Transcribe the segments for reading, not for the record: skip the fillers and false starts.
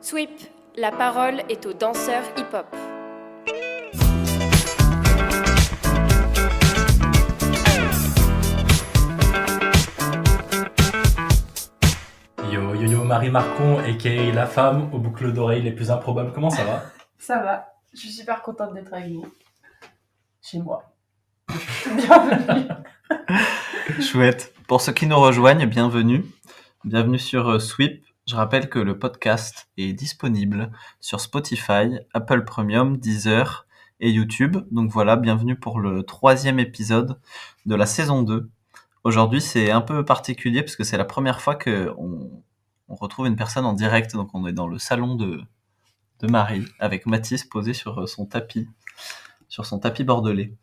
Sweep, la parole est aux danseurs hip-hop. Yo yo yo, Marie Marcon, a.k.a. la femme aux boucles d'oreilles les plus improbables. Comment ça va? Ça va, je suis super contente d'être avec vous. Chez moi. Bienvenue. Chouette. Pour ceux qui nous rejoignent, bienvenue. Bienvenue sur Sweep. Je rappelle que le podcast est disponible sur Spotify, Apple Premium, Deezer et YouTube. Donc voilà, bienvenue pour le 3e épisode de la saison 2. Aujourd'hui, c'est un peu particulier parce que c'est la première fois qu'on retrouve une personne en direct. Donc on est dans le salon de Marie avec Mathis posé sur son tapis bordelais.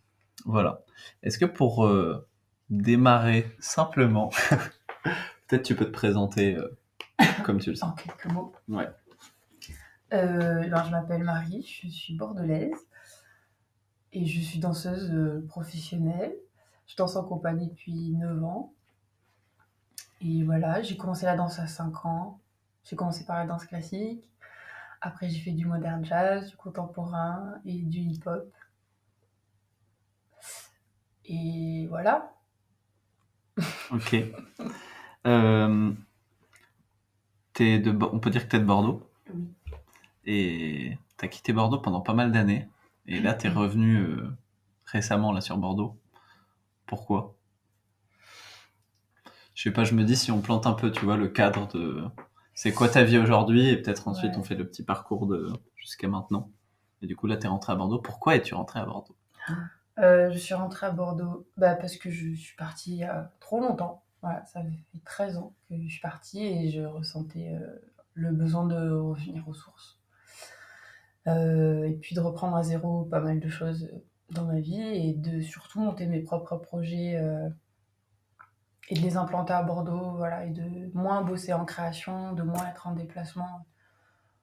Voilà. Est-ce que pour démarrer simplement, peut-être tu peux te présenter comme tu le sens. En quelques mots. Ouais. Je m'appelle Marie, je suis bordelaise et je suis danseuse professionnelle. Je danse en compagnie depuis 9 ans. Et voilà, j'ai commencé la danse à 5 ans. J'ai commencé par la danse classique. Après, j'ai fait du modern jazz, du contemporain et du hip-hop. Et voilà. Ok. On peut dire que t'es de Bordeaux. Oui. Et t'as quitté Bordeaux pendant pas mal d'années. Et là, t'es revenu récemment là sur Bordeaux. Pourquoi? Je sais pas, je me dis si on plante un peu, tu vois, le cadre de... C'est quoi ta vie aujourd'hui? Et peut-être ensuite on fait le petit parcours jusqu'à maintenant. Et du coup, là, t'es rentré à Bordeaux. Pourquoi es-tu rentré à Bordeaux? Je suis rentrée à Bordeaux parce que je suis partie il y a trop longtemps. Voilà, ça fait 13 ans que je suis partie et je ressentais le besoin de revenir aux sources. Et puis de reprendre à zéro pas mal de choses dans ma vie et de surtout monter mes propres projets et de les implanter à Bordeaux, voilà, et de moins bosser en création, de moins être en déplacement.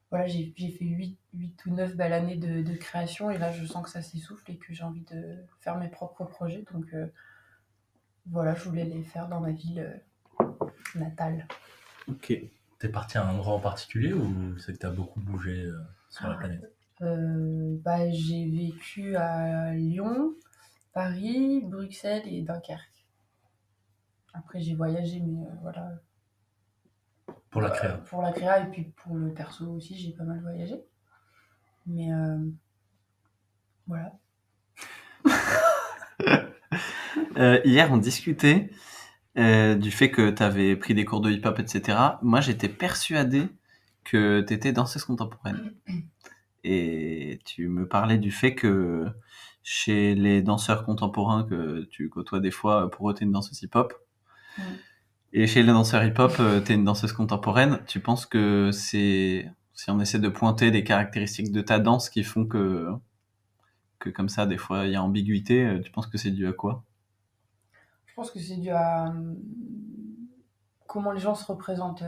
Voilà, j'ai fait 8 ou 9 belles années de création et là je sens que ça s'essouffle et que j'ai envie de faire mes propres projets. Donc voilà, je voulais les faire dans ma ville natale. Ok. T'es parti à un endroit en particulier ou c'est que t'as beaucoup bougé sur la planète? J'ai vécu à Lyon, Paris, Bruxelles et Dunkerque. Après, j'ai voyagé, mais voilà. Pour la créa. Pour la créa et puis pour le perso aussi, j'ai pas mal voyagé. Mais voilà. Hier, on discutait du fait que t'avais pris des cours de hip-hop, etc. Moi, j'étais persuadé que t'étais danseuse contemporaine. Et tu me parlais du fait que chez les danseurs contemporains que tu côtoies des fois, pour eux, t'es une danseuse hip-hop. Mm. Et chez les danseurs hip-hop, t'es une danseuse contemporaine. Tu penses que si on essaie de pointer des caractéristiques de ta danse qui font que comme ça, des fois, il y a ambiguïté, tu penses que c'est dû à quoi? Je pense que c'est dû à comment les gens se représentent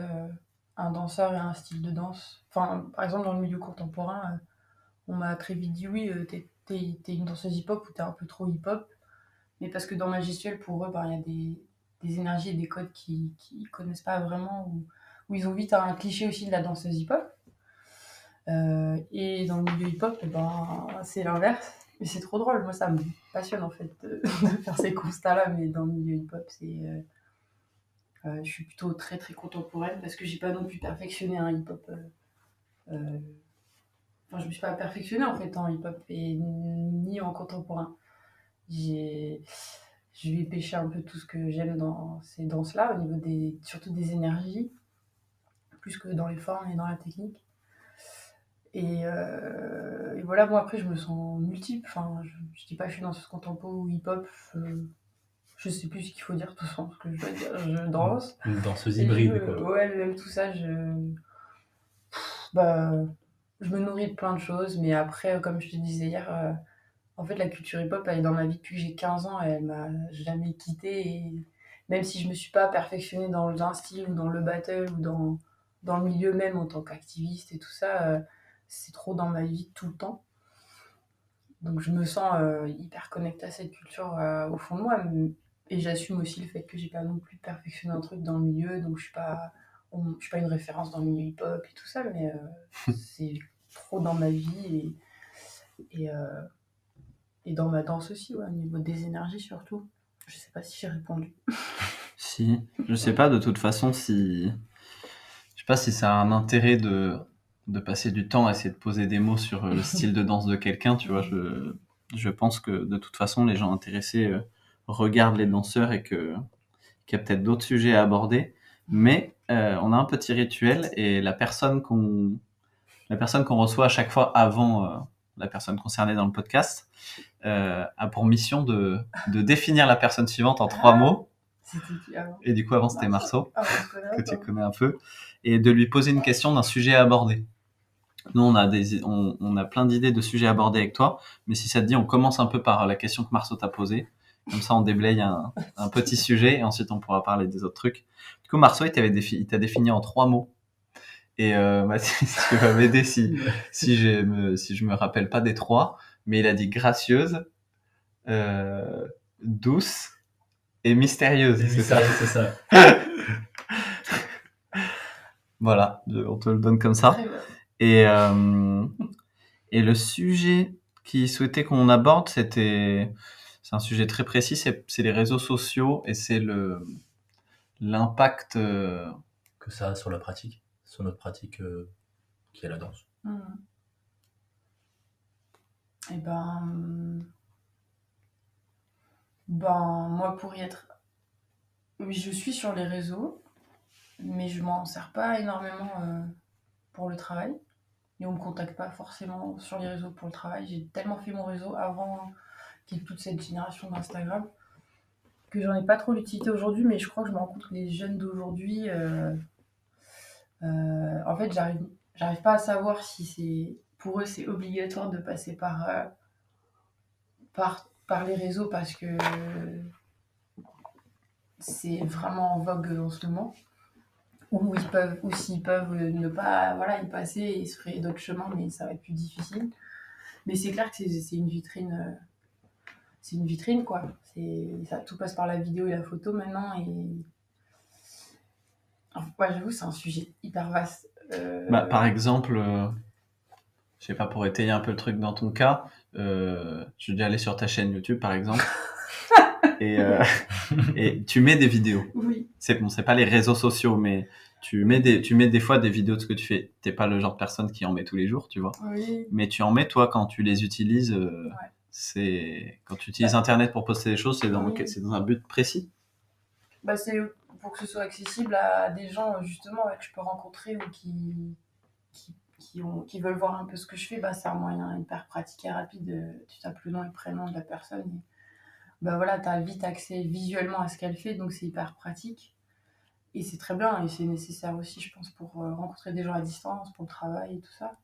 un danseur et un style de danse. Enfin, par exemple, dans le milieu contemporain, on m'a très vite dit oui, t'es une danseuse hip-hop ou t'es un peu trop hip-hop. Mais parce que dans ma gestuelle, pour eux, il y a des énergies et des codes qu'ils connaissent pas vraiment, ou ils ont vite un cliché aussi de la danseuse hip-hop. Et dans le milieu hip-hop, c'est l'inverse. Mais c'est trop drôle, moi ça me passionne en fait de faire ces constats-là, mais dans le milieu hip-hop, je suis plutôt très très contemporaine parce que j'ai pas non plus perfectionné un hip-hop. Je me suis pas perfectionnée en fait en hip-hop et ni en contemporain. Je vais pêcher un peu tout ce que j'aime dans ces danses-là, au niveau surtout des énergies, plus que dans les formes et dans la technique. Et voilà, moi après, je me sens multiple. Enfin, je dis pas que je suis danseuse contempo ou hip-hop. Je sais plus ce qu'il faut dire, de toute façon, ce que je dois dire. Je danse. Une danseuse hybride, quoi. Ouais, même tout ça, je me nourris de plein de choses. Mais après, comme je te disais hier, en fait, la culture hip-hop, elle est dans ma vie depuis que j'ai 15 ans et elle m'a jamais quittée. Et même si je me suis pas perfectionnée dans un style ou dans le battle ou dans le milieu même en tant qu'activiste et tout ça, c'est trop dans ma vie tout le temps. Donc je me sens hyper connectée à cette culture au fond de moi. Et j'assume aussi le fait que j'ai pas non plus perfectionné un truc dans le milieu, donc je suis pas Je suis pas une référence dans le milieu hip-hop et tout ça, mais c'est trop dans ma vie et, euh, et dans ma danse aussi, ouais, au niveau des énergies surtout. Je sais pas si j'ai répondu. Si, je sais pas de toute façon si... Je sais pas si ça a un intérêt de passer du temps à essayer de poser des mots sur le style de danse de quelqu'un, tu vois. Je pense que de toute façon, les gens intéressés regardent les danseurs et qu'il y a peut-être d'autres sujets à aborder. Mais on a un petit rituel et la personne qu'on reçoit à chaque fois avant la personne concernée dans le podcast a pour mission de définir la personne suivante en 3 mots. C'était qui avant? Et du coup, avant, c'était Marceau, Ah, on se connaît que tu encore. connais un peu, et de lui poser une question d'un sujet à aborder. Nous, on a plein d'idées de sujets à aborder avec toi, mais si ça te dit, on commence un peu par la question que Marceau t'a posée. Comme ça, on déblaye un petit sujet, et ensuite, on pourra parler des autres trucs. Du coup, Marceau, il t'a défini en 3 mots. Et Mathis, tu vas m'aider si je me rappelle pas des 3, mais il a dit gracieuse, douce et mystérieuse. C'est ça. C'est ça. Voilà, on te le donne comme ça. Très bien. Et le sujet qu'il souhaitait qu'on aborde, c'est un sujet très précis, c'est les réseaux sociaux et c'est l'impact. Que ça a sur la pratique, sur notre pratique qui est la danse. Et moi pour y être, oui, je suis sur les réseaux, mais je m'en sers pas énormément pour le travail. Et on me contacte pas forcément sur les réseaux pour le travail. J'ai tellement fait mon réseau avant qu'il y ait toute cette génération d'Instagram que j'en ai pas trop l'utilité aujourd'hui, mais je crois que je me rends compte que les jeunes d'aujourd'hui, en fait, j'arrive pas à savoir si pour eux c'est obligatoire de passer par les réseaux parce que c'est vraiment en vogue en ce moment. Ou s'ils peuvent ne pas y passer et se frayer d'autres chemins, mais ça va être plus difficile. Mais c'est clair que c'est une vitrine. C'est une vitrine, quoi. Tout passe par la vidéo et la photo maintenant. Et ouais, j'avoue, c'est un sujet hyper vaste. Par exemple, je sais pas, pour étayer un peu le truc dans ton cas, je suis déjà allé sur ta chaîne YouTube, par exemple, et tu mets des vidéos. Oui. C'est pas les réseaux sociaux, mais tu mets des fois des vidéos de ce que tu fais. T'es pas le genre de personne qui en met tous les jours, tu vois. Oui. Mais tu en mets, toi, quand tu les utilises. Ouais. C'est quand tu utilises Internet pour poster des choses, c'est dans un but précis. C'est pour que ce soit accessible à des gens justement que je peux rencontrer ou qui veulent voir un peu ce que je fais. C'est un moyen hyper pratique et rapide. Tu tapes le nom et le prénom de la personne et voilà, tu as vite accès visuellement à ce qu'elle fait, donc c'est hyper pratique. Et c'est très bien et c'est nécessaire aussi, je pense, pour rencontrer des gens à distance, pour le travail et tout ça.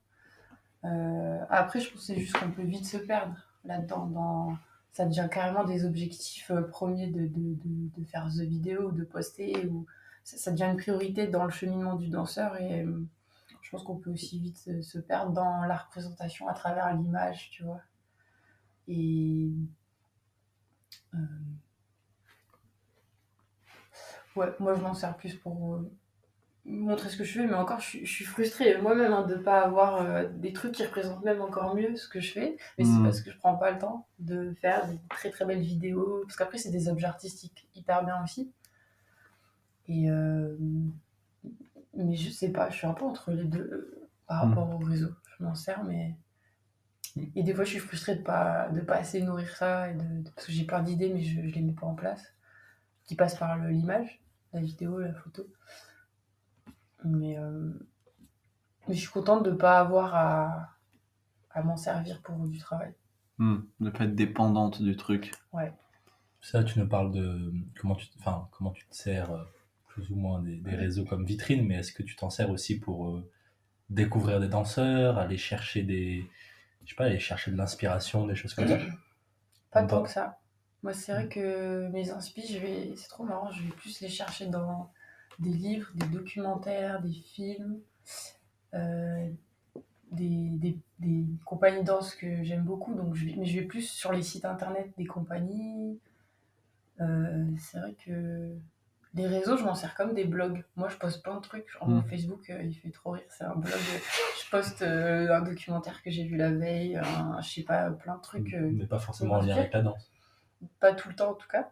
Après, je pense que c'est juste qu'on peut vite se perdre là-dedans. Ça devient carrément des objectifs premiers de faire the vidéo, de poster. Ou ça devient une priorité dans le cheminement du danseur. Et je pense qu'on peut aussi vite se perdre dans la représentation à travers l'image, tu vois. Et ouais, moi, je m'en sers plus pour montrer ce que je fais, mais encore je suis frustrée moi-même de ne pas avoir des trucs qui représentent même encore mieux ce que je fais, mais c'est parce que je prends pas le temps de faire des très très belles vidéos, parce qu'après c'est des objets artistiques hyper bien aussi, et mais je sais pas, je suis un peu entre les deux par rapport au réseau. Je m'en sers, mais et des fois je suis frustrée de pas assez nourrir ça, parce que j'ai plein d'idées mais je les mets pas en place, qui passent par l'image, la vidéo, la photo. Mais je suis contente de ne pas avoir à m'en servir pour du travail. De ne pas être dépendante du truc. Ouais. Ça, tu nous parles de comment tu te sers plus ou moins des réseaux comme vitrine, mais est-ce que tu t'en sers aussi pour découvrir des danseurs, aller chercher aller chercher de l'inspiration, des choses comme ça? Pas tant que ça. Moi, c'est vrai que mes inspi, c'est trop marrant, je vais plus les chercher dans des livres, des documentaires, des films, des compagnies de danse que j'aime beaucoup, mais je vais plus sur les sites internet des compagnies. C'est vrai que Les réseaux, je m'en sers comme des blogs. Moi, je poste plein de trucs. Genre, mon Facebook, il fait trop rire. C'est un blog. Je poste un documentaire que j'ai vu la veille, je sais pas, plein de trucs. Mais pas forcément en lien avec la danse. Pas tout le temps, en tout cas.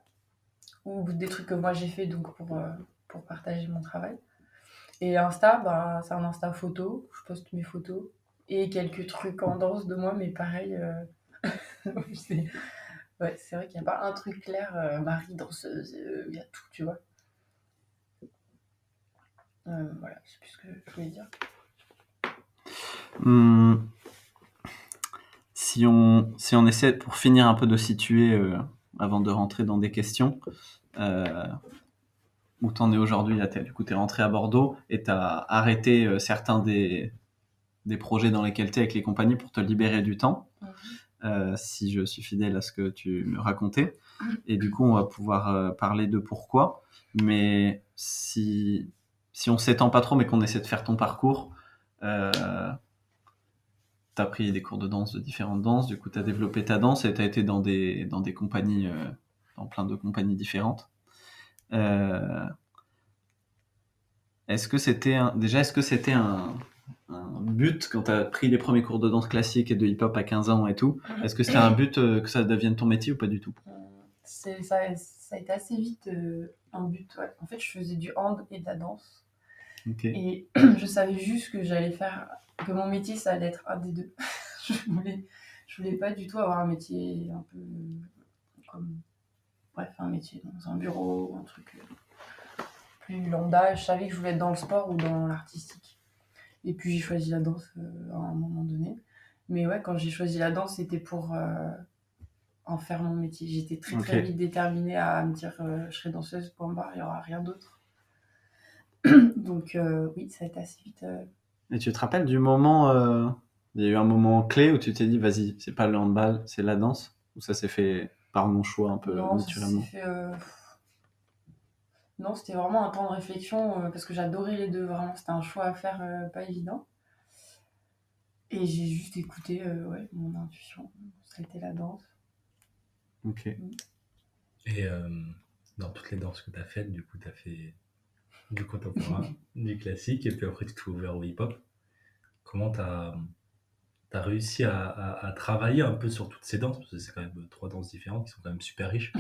Ou des trucs que moi j'ai fait donc pour partager mon travail. Et Insta, bah, c'est un Insta photo. Je poste mes photos. Et quelques trucs en danse de moi, mais pareil. c'est ouais, c'est vrai qu'il n'y a pas un truc clair. Marie danseuse, il y a tout, tu vois. Voilà, je sais plus ce que je voulais dire. Si on essaie, pour finir un peu de situer, avant de rentrer dans des questions, où t'en es aujourd'hui, là, du coup, t'es rentré à Bordeaux et t'as arrêté certains des projets dans lesquels t'es avec les compagnies pour te libérer du temps, si je suis fidèle à ce que tu me racontais. Et du coup, on va pouvoir parler de pourquoi. Mais si on s'étend pas trop, mais qu'on essaie de faire ton parcours, t'as pris des cours de danse, de différentes danses, du coup t'as développé ta danse et t'as été dans des compagnies, dans plein de compagnies différentes. Est-ce que c'était un but quand t'as pris les premiers cours de danse classique et de hip-hop à 15 ans et tout? Est-ce que c'était un but que ça devienne ton métier ou pas du tout? Ça a été assez vite un but, ouais. En fait, je faisais du hand et de la danse. Ok. Et je savais juste que j'allais faire, que mon métier, ça allait être un des deux. je voulais pas du tout avoir un métier un peu comme, bref, un métier dans un bureau, un truc plus lambda. Je savais que je voulais être dans le sport ou dans l'artistique. Et puis j'ai choisi la danse à un moment donné. Mais ouais, quand j'ai choisi la danse, c'était pour en faire mon métier. J'étais très vite déterminée à me dire je serai danseuse, point barre, il n'y aura rien d'autre. Donc oui, ça a été assez vite. Et tu te rappelles du moment, il y a eu un moment clé où tu t'es dit vas-y, c'est pas le handball, c'est la danse? Ou ça s'est fait par mon choix un peu naturellement? Ça s'est fait, non, c'était vraiment un temps de réflexion parce que j'adorais les deux, vraiment. C'était un choix à faire pas évident. Et j'ai juste écouté ouais, mon intuition. Ça a été la danse. Ok. Et dans toutes les danses que tu as faites, du coup, tu as fait du contemporain, du classique, et puis après, tu t'es ouvert au hip-hop. Comment tu as réussi à travailler un peu sur toutes ces danses? Parce que c'est quand même 3 danses différentes qui sont quand même super riches.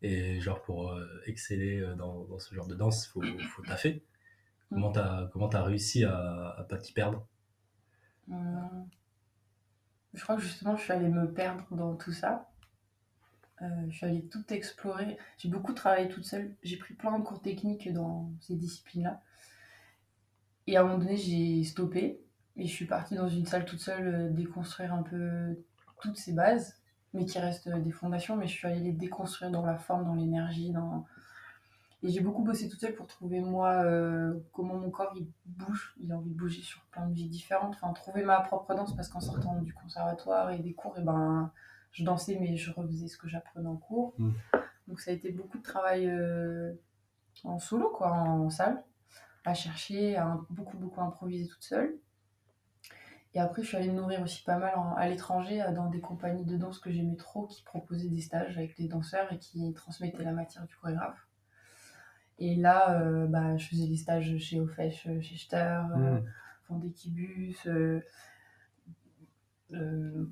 Et genre, pour exceller dans ce genre de danse, faut taffer. Comment t'as réussi à pas t'y perdre? Je crois que justement, je suis allée me perdre dans tout ça. Je suis allée tout explorer. J'ai beaucoup travaillé toute seule. J'ai pris plein de cours techniques dans ces disciplines-là. Et à un moment donné, j'ai stoppé. Et je suis partie dans une salle toute seule déconstruire un peu toutes ces bases, mais qui restent des fondations. Mais je suis allée les déconstruire dans la forme, dans l'énergie. Et j'ai beaucoup bossé toute seule pour trouver, moi, comment mon corps il bouge. Il a envie de bouger sur plein de vies différentes. Enfin, trouver ma propre danse, parce qu'en sortant du conservatoire et des cours, et ben, je dansais, mais je refaisais ce que j'apprenais en cours. Donc ça a été beaucoup de travail en solo, quoi, en salle, à chercher, à beaucoup improviser toute seule. Et après, je suis allée me nourrir aussi pas mal à l'étranger, dans des compagnies de danse que j'aimais trop, qui proposaient des stages avec des danseurs et qui transmettaient la matière du chorégraphe. Et là, bah, je faisais des stages chez Ofesh, chez Ster, Vendée-Kibus,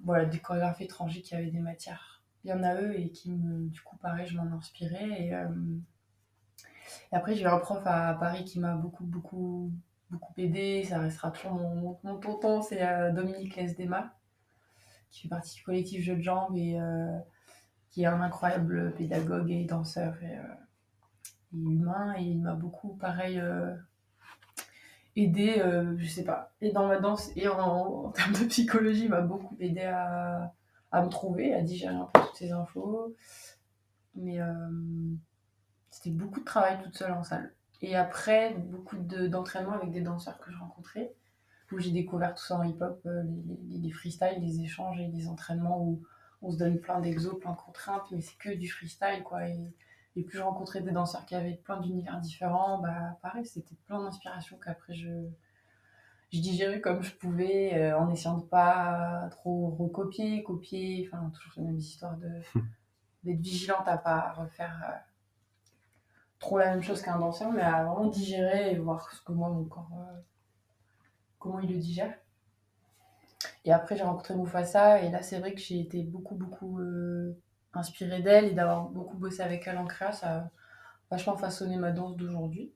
voilà, des chorégraphes étrangers qui avaient des matières bien à eux et qui, du coup, pareil, je m'en inspirais. Et après, j'ai eu un prof à Paris qui m'a beaucoup aidé. Ça restera toujours mon tonton, c'est Dominique Lesdema, qui fait partie du collectif Jeux de Jambes et qui est un incroyable pédagogue et danseur et humain. Et il m'a beaucoup, pareil, aidé, je sais pas, et dans ma danse et en termes de psychologie, il m'a beaucoup aidé à me trouver, à digérer un peu toutes ces infos. Mais c'était beaucoup de travail toute seule en salle. Et après, beaucoup d'entraînement avec des danseurs que je rencontrais, où j'ai découvert tout ça en hip-hop, les freestyles, les échanges et les entraînements où on se donne plein d'exos, plein de contraintes, mais c'est que du freestyle, quoi. Et plus je rencontrais des danseurs qui avaient plein d'univers différents, bah pareil, c'était plein d'inspiration qu'après je digérais comme je pouvais, en essayant de pas trop recopier, copier, enfin toujours les mêmes histoires d'être vigilante à pas refaire trop la même chose qu'un danseur, mais à vraiment digérer et voir ce que moi, mon corps, comment il le digère. Et après, j'ai rencontré Mufasa, et là, c'est vrai que j'ai été beaucoup, beaucoup inspirée d'elle, et d'avoir beaucoup bossé avec elle en créa, ça a vachement façonné ma danse d'aujourd'hui.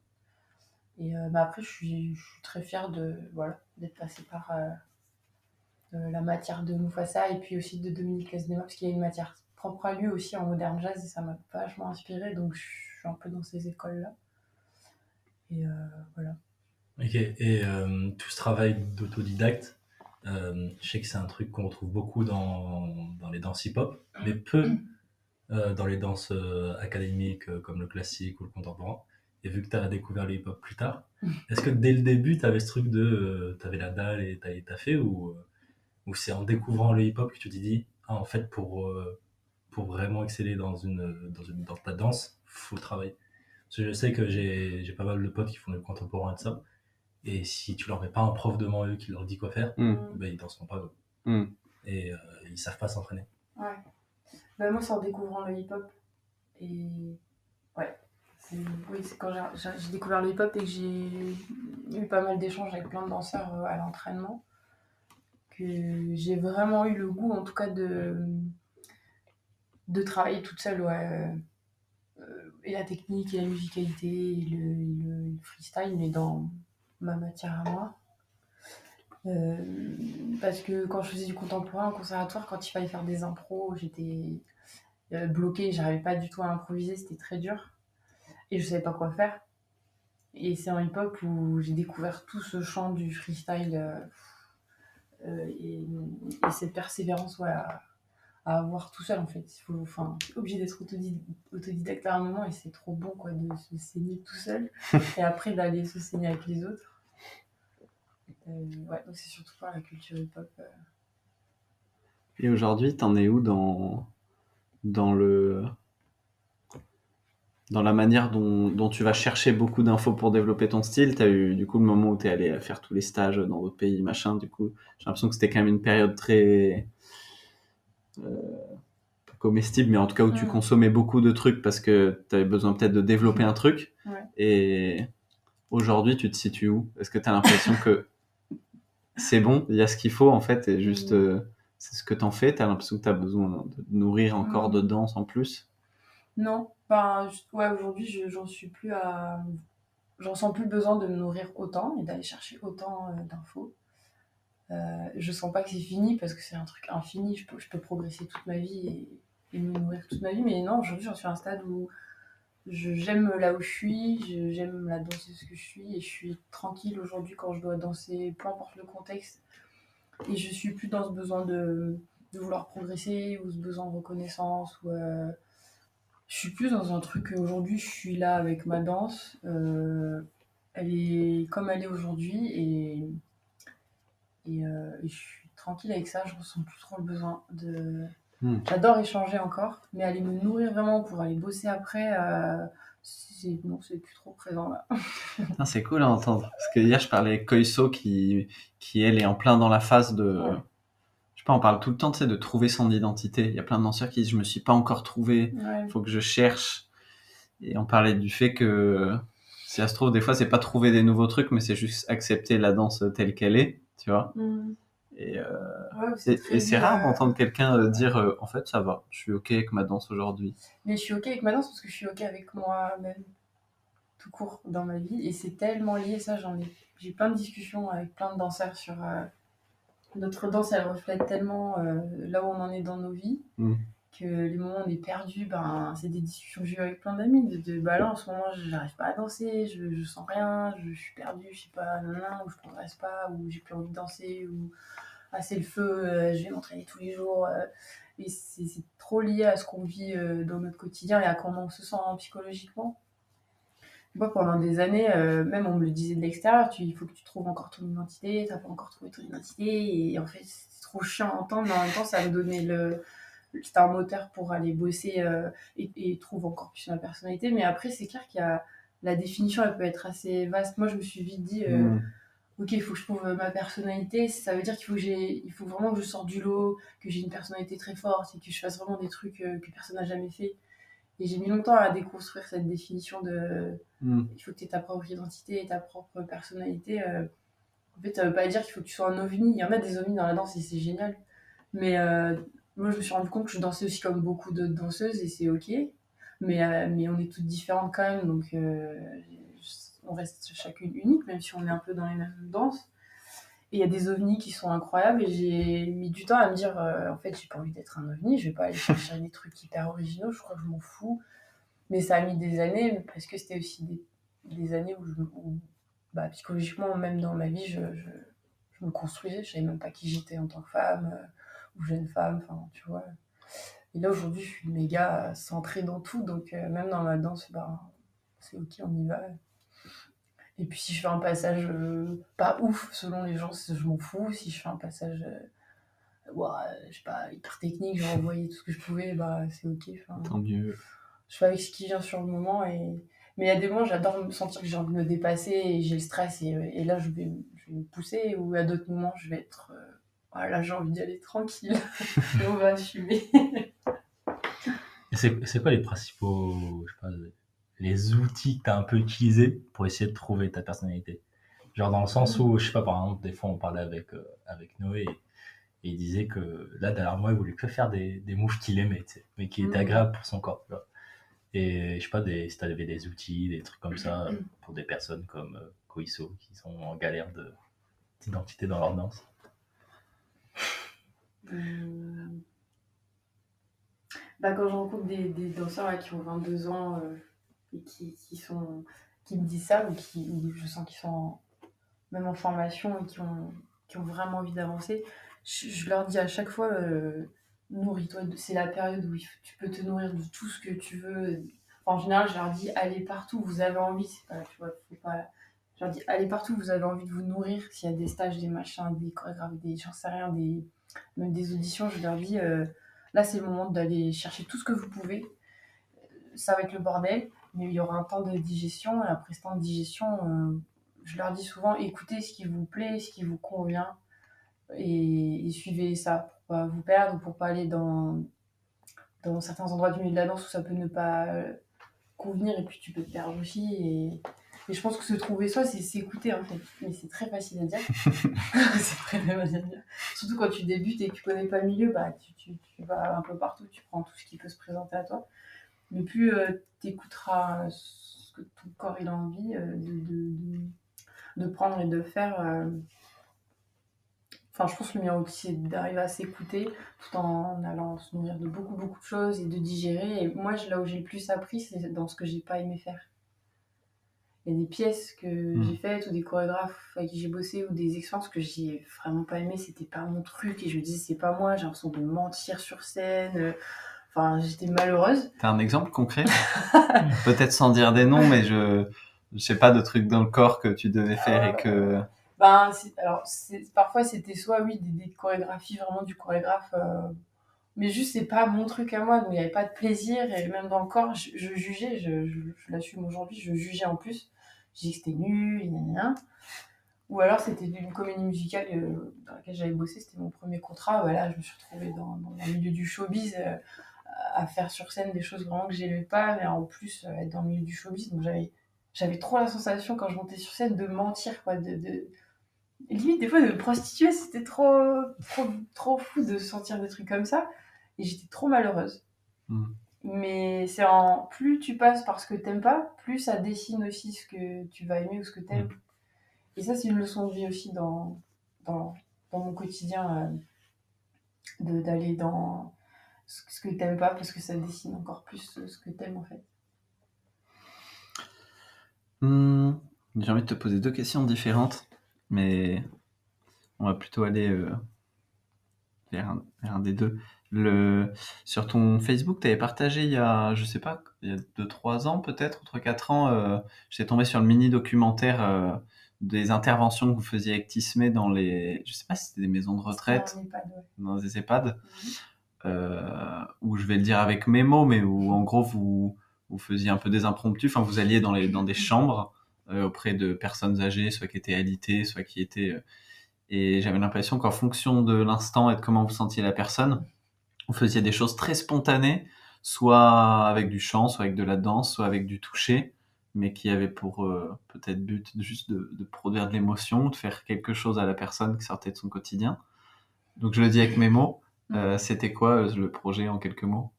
Et après, je suis très fière d'être passée par la matière de Mufasa et puis aussi de Dominique Lesnema, parce qu'il y a une matière propre à lui aussi en modern jazz, et ça m'a vachement inspirée, donc je suis un peu dans ces écoles-là. Et voilà. Ok, et tout ce travail d'autodidacte, je sais que c'est un truc qu'on retrouve beaucoup dans les danses hip-hop, mais peu dans les danses académiques comme le classique ou le contemporain. Et vu que tu as découvert le hip-hop plus tard, est-ce que dès le début, tu avais ce truc de tu avais la dalle et t'as fait, ou c'est en découvrant le hip-hop que tu t'es dit, ah, en fait, pour vraiment exceller dans ta danse, faut travailler. Parce que je sais que j'ai pas mal de potes qui font du contemporain et de ça. Et si tu leur mets pas un prof devant eux qui leur dit quoi faire, ben ils danseront pas. Et ils savent pas s'entraîner. Ouais. Bah, moi, c'est en découvrant le hip-hop. Et ouais. C'est quand j'ai découvert le hip-hop et que j'ai eu pas mal d'échanges avec plein de danseurs à l'entraînement, que j'ai vraiment eu le goût, en tout cas, de travailler toute seule, ouais. Et la technique, et la musicalité, et le freestyle, mais dans ma matière à moi. Parce que quand je faisais du contemporain au conservatoire, quand il fallait faire des impros, j'étais bloquée, j'arrivais pas du tout à improviser, c'était très dur. Et je savais pas quoi faire. Et c'est en hip-hop où j'ai découvert tout ce champ du freestyle et cette persévérance, ouais, à avoir tout seul, en fait. T'es obligé d'être autodidacte à un moment, et c'est trop bon, quoi, de se saigner tout seul et après d'aller se saigner avec les autres. Ouais, donc c'est surtout par la culture hip-hop. Et aujourd'hui, t'en es où dans la manière dont tu vas chercher beaucoup d'infos pour développer ton style? T'as eu du coup le moment où t'es allé faire tous les stages dans d'autres pays, machin. Du coup, j'ai l'impression que c'était quand même une période très pas comestible, mais en tout cas où tu consommais beaucoup de trucs parce que t'avais besoin peut-être de développer un truc. Ouais. Et aujourd'hui, tu te situes où? Est-ce que t'as l'impression que c'est bon, il y a ce qu'il faut en fait, et juste c'est ce que t'en fais? T'as l'impression que t'as besoin de nourrir encore de danse en plus? Non, ouais, aujourd'hui, j'en sens plus le besoin de me nourrir autant et d'aller chercher autant d'infos. Je sens pas que c'est fini, parce que c'est un truc infini, je peux progresser toute ma vie et me nourrir toute ma vie, mais non, aujourd'hui, j'en suis à un stade où j'aime là où je suis, j'aime la danseuse que je suis, et je suis tranquille aujourd'hui quand je dois danser, peu importe le contexte, et je suis plus dans ce besoin de vouloir progresser, ou ce besoin de reconnaissance, ou je suis plus dans un truc que aujourd'hui, je suis là avec ma danse, elle est comme elle est aujourd'hui, et je suis tranquille avec ça, je ressens plus trop le besoin de... J'adore échanger encore, mais aller me nourrir vraiment pour aller bosser après, non, c'est plus trop présent là. Ah, c'est cool à entendre. Parce que hier, je parlais avec Koiso qui elle, est en plein dans la phase de... Ouais. Je sais pas, on parle tout le temps, tu sais, de trouver son identité. Il y a plein de danseurs qui disent, je me suis pas encore trouvé, Ouais. faut que je cherche. Et on parlait du fait que, si ça se trouve, des fois, c'est pas trouver des nouveaux trucs, mais c'est juste accepter la danse telle qu'elle est, tu vois. Et, Ouais, et c'est rare d'entendre quelqu'un dire, en fait, ça va, je suis ok avec ma danse aujourd'hui. Mais je suis ok avec ma danse parce que je suis ok avec moi-même, tout court, dans ma vie. Et c'est tellement lié, ça, j'ai plein de discussions avec plein de danseurs sur... notre danse, elle reflète tellement là où on en est dans nos vies, que les moments où on est perdu, c'est des discussions que j'ai eues avec plein d'amis. Bah là, en ce moment, j'arrive pas à danser, je sens rien, je suis perdue, je sais pas, ou je progresse pas, ou j'ai plus envie de danser, ou c'est le feu, je vais m'entraîner tous les jours. Et c'est trop lié à ce qu'on vit dans notre quotidien et à comment on se sent psychologiquement. Moi, pendant des années, même on me le disait de l'extérieur, il faut que tu trouves encore ton identité, t'as pas encore trouvé ton identité, et en fait, c'est trop chiant à entendre, mais en même temps, ça me donnait c'était un moteur pour aller bosser et trouver encore plus ma personnalité. Mais après, c'est clair qu'il y a la définition, elle peut être assez vaste. Moi, je me suis vite dit, ok, il faut que je trouve ma personnalité. Ça veut dire il faut vraiment que je sorte du lot, que j'ai une personnalité très forte et que je fasse vraiment des trucs que personne n'a jamais fait. Et j'ai mis longtemps à déconstruire cette définition de Mm. il faut que tu aies ta propre identité et ta propre personnalité. En fait, ça veut pas dire qu'il faut que tu sois un ovni. Il y en a des ovnis dans la danse et c'est génial. Mais moi, je me suis rendu compte que je dansais aussi comme beaucoup d'autres danseuses et c'est ok. Mais on est toutes différentes quand même, donc on reste chacune unique, même si on est un peu dans les mêmes danses. Et il y a des ovnis qui sont incroyables et j'ai mis du temps à me dire, en fait, j'ai pas envie d'être un ovni, je vais pas aller chercher des trucs hyper originaux, je crois que je m'en fous. Mais ça a mis des années, parce que c'était aussi des années où, bah, psychologiquement, même dans ma vie, je me construisais, je savais même pas qui j'étais en tant que femme ou jeune femme, enfin, tu vois. Et là, aujourd'hui, je suis méga centrée dans tout, donc même dans ma danse, bah, c'est ok, on y va. Et puis si je fais un passage pas ouf selon les gens, je m'en fous. Si je fais un passage, ouah, je sais pas, hyper technique, j'ai envoyé tout ce que je pouvais, bah c'est ok. Enfin, Tant mieux. je fais avec ce qui vient sur le moment. Mais il y a des moments, j'adore me sentir que j'ai envie de me dépasser et j'ai le stress et là je vais me pousser. Ou à d'autres moments, je vais être, là j'ai envie d'y aller tranquille et on va assumer. Et c'est quoi les principaux, je sais pas, les outils que tu as un peu utilisés pour essayer de trouver ta personnalité? Genre dans le sens où, je sais pas, par exemple, des fois on parlait avec Noé et il disait que là, derrière moi, il voulait que faire des moves qu'il aimait, tu sais, mais qui étaient agréables pour son corps. Tu vois. Et je sais pas, si tu avais des outils, des trucs comme ça, pour des personnes comme Koiso qui sont en galère d'identité dans leur danse. Bah, quand je rencontre des danseurs là, qui ont 22 ans et qui me disent ça, ou je sens qu'ils sont même en formation et qui ont vraiment envie d'avancer, je leur dis à chaque fois, nourris-toi, c'est la période où tu peux te nourrir de tout ce que tu veux. Enfin, en général, je leur dis, allez partout où vous avez envie, c'est pas, tu vois, faut pas... Je leur dis, allez partout où vous avez envie de vous nourrir, s'il y a des stages, des machins, des chorégraphes, j'en sais rien, même des auditions, je leur dis, là c'est le moment d'aller chercher tout ce que vous pouvez. Ça va être le bordel, mais il y aura un temps de digestion, et après ce temps de digestion, je leur dis souvent, écoutez ce qui vous plaît, ce qui vous convient, et suivez ça, pour pas vous perdre, pour pas aller dans certains endroits du milieu de la danse où ça peut ne pas convenir, et puis tu peux te perdre aussi, et je pense que se trouver soi, c'est s'écouter en fait. Mais c'est très facile à dire. C'est très facile à dire. Surtout quand tu débutes et que tu connais pas le milieu, bah, tu vas un peu partout, tu prends tout ce qui peut se présenter à toi. Mais plus tu écouteras ce que ton corps il a envie de prendre et de faire. Enfin, je pense que le meilleur outil, c'est d'arriver à s'écouter tout en allant se nourrir de beaucoup, beaucoup de choses et de digérer. Et moi, là où j'ai le plus appris, c'est dans ce que j'ai pas aimé faire. Il y a des pièces que j'ai faites ou des chorégraphes avec qui j'ai bossé ou des expériences que j'ai vraiment pas aimé, c'était pas mon truc et je me disais c'est pas moi, j'ai l'impression de mentir sur scène. Enfin, j'étais malheureuse. T'as un exemple concret? Peut-être sans dire des noms, mais je sais pas de trucs dans le corps que tu devais faire et que... Ben, parfois c'était soit oui des chorégraphies, vraiment du chorégraphe, mais juste c'est pas mon truc à moi, donc il y avait pas de plaisir et même dans le corps, je jugeais, je l'assume aujourd'hui, je jugeais en plus. Je disais que c'était nul, gna gna gna. Ou alors c'était une comédie musicale dans laquelle j'avais bossé, c'était mon premier contrat. Voilà, je me suis retrouvée dans le milieu du showbiz à faire sur scène des choses vraiment que j'aimais pas, mais en plus être dans le milieu du showbiz. Donc j'avais trop la sensation quand je montais sur scène de mentir, quoi, limite des fois de me prostituer, c'était trop fou de sentir des trucs comme ça. Et j'étais trop malheureuse. Mais plus tu passes par ce que t'aimes pas, plus ça dessine aussi ce que tu vas aimer ou ce que t'aimes. Et ça, c'est une leçon de vie aussi dans mon quotidien, d'aller dans ce que t'aimes pas, parce que ça dessine encore plus ce que t'aimes en fait. J'ai envie de te poser 2 questions différentes, mais on va plutôt aller vers un des deux. Sur ton Facebook, tu avais partagé il y a 2-3 ans peut-être, ou 3-4 ans, j'étais tombé sur le mini-documentaire des interventions que vous faisiez avec Tismé dans je sais pas si c'était des maisons de retraite, dans des EHPAD, où je vais le dire avec mes mots, mais où en gros vous faisiez un peu des impromptus, enfin vous alliez dans des chambres auprès de personnes âgées, soit qui étaient alitées, soit qui étaient... et j'avais l'impression qu'en fonction de l'instant et de comment vous sentiez la personne, vous faisiez des choses très spontanées, soit avec du chant, soit avec de la danse, soit avec du toucher, mais qui avait pour peut-être but juste de produire de l'émotion, de faire quelque chose à la personne qui sortait de son quotidien. Donc je le dis avec mes mots. C'était quoi le projet en quelques mots?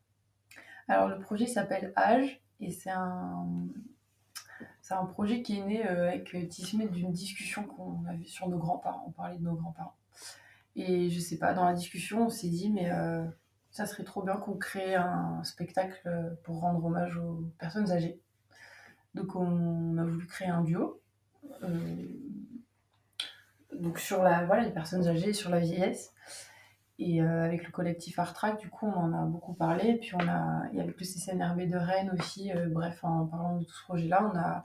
Alors le projet s'appelle Age et c'est un projet qui est né avec Tismé d'une discussion qu'on avait sur nos grands-parents. On parlait de nos grands-parents. Et je sais pas, dans la discussion, on s'est dit, mais ça serait trop bien qu'on crée un spectacle pour rendre hommage aux personnes âgées. Donc on a voulu créer un duo. Donc sur les personnes âgées, sur la vieillesse. Et avec le collectif Art Track, du coup, on en a beaucoup parlé. Et puis et avec le CCNRB de Rennes aussi, bref, en parlant de tout ce projet-là,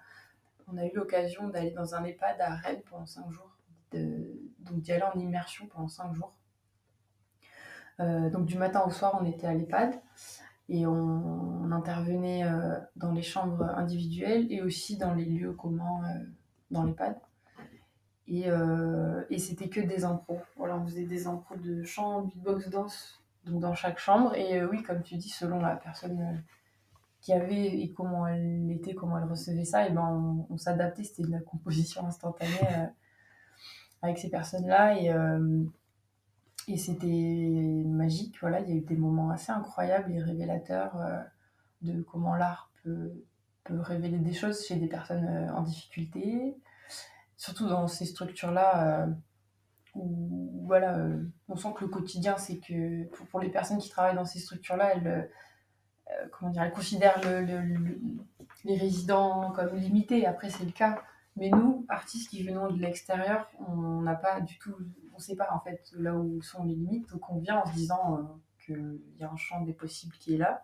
on a eu l'occasion d'aller dans un EHPAD à Rennes pendant 5 jours. Donc d'y aller en immersion pendant 5 jours. Donc du matin au soir, on était à l'EHPAD et on intervenait dans les chambres individuelles et aussi dans les lieux communs dans l'EHPAD. Et c'était que des impros. Voilà, on faisait des impros de chant, beatbox, danse, donc dans chaque chambre. Et oui, comme tu dis, selon la personne qui avait et comment elle était, comment elle recevait ça, et ben on s'adaptait. C'était de la composition instantanée avec ces personnes-là. Et c'était magique. Voilà, il y a eu des moments assez incroyables et révélateurs de comment l'art peut révéler des choses chez des personnes en difficulté. Surtout dans ces structures-là où voilà, on sent que le quotidien, c'est que pour les personnes qui travaillent dans ces structures-là, elles considèrent les résidents comme limités. Après, c'est le cas. Mais nous, artistes qui venons de l'extérieur, on n'a pas du tout, on ne sait pas en fait là où sont les limites. Donc on vient en se disant qu'il y a un champ des possibles qui est là.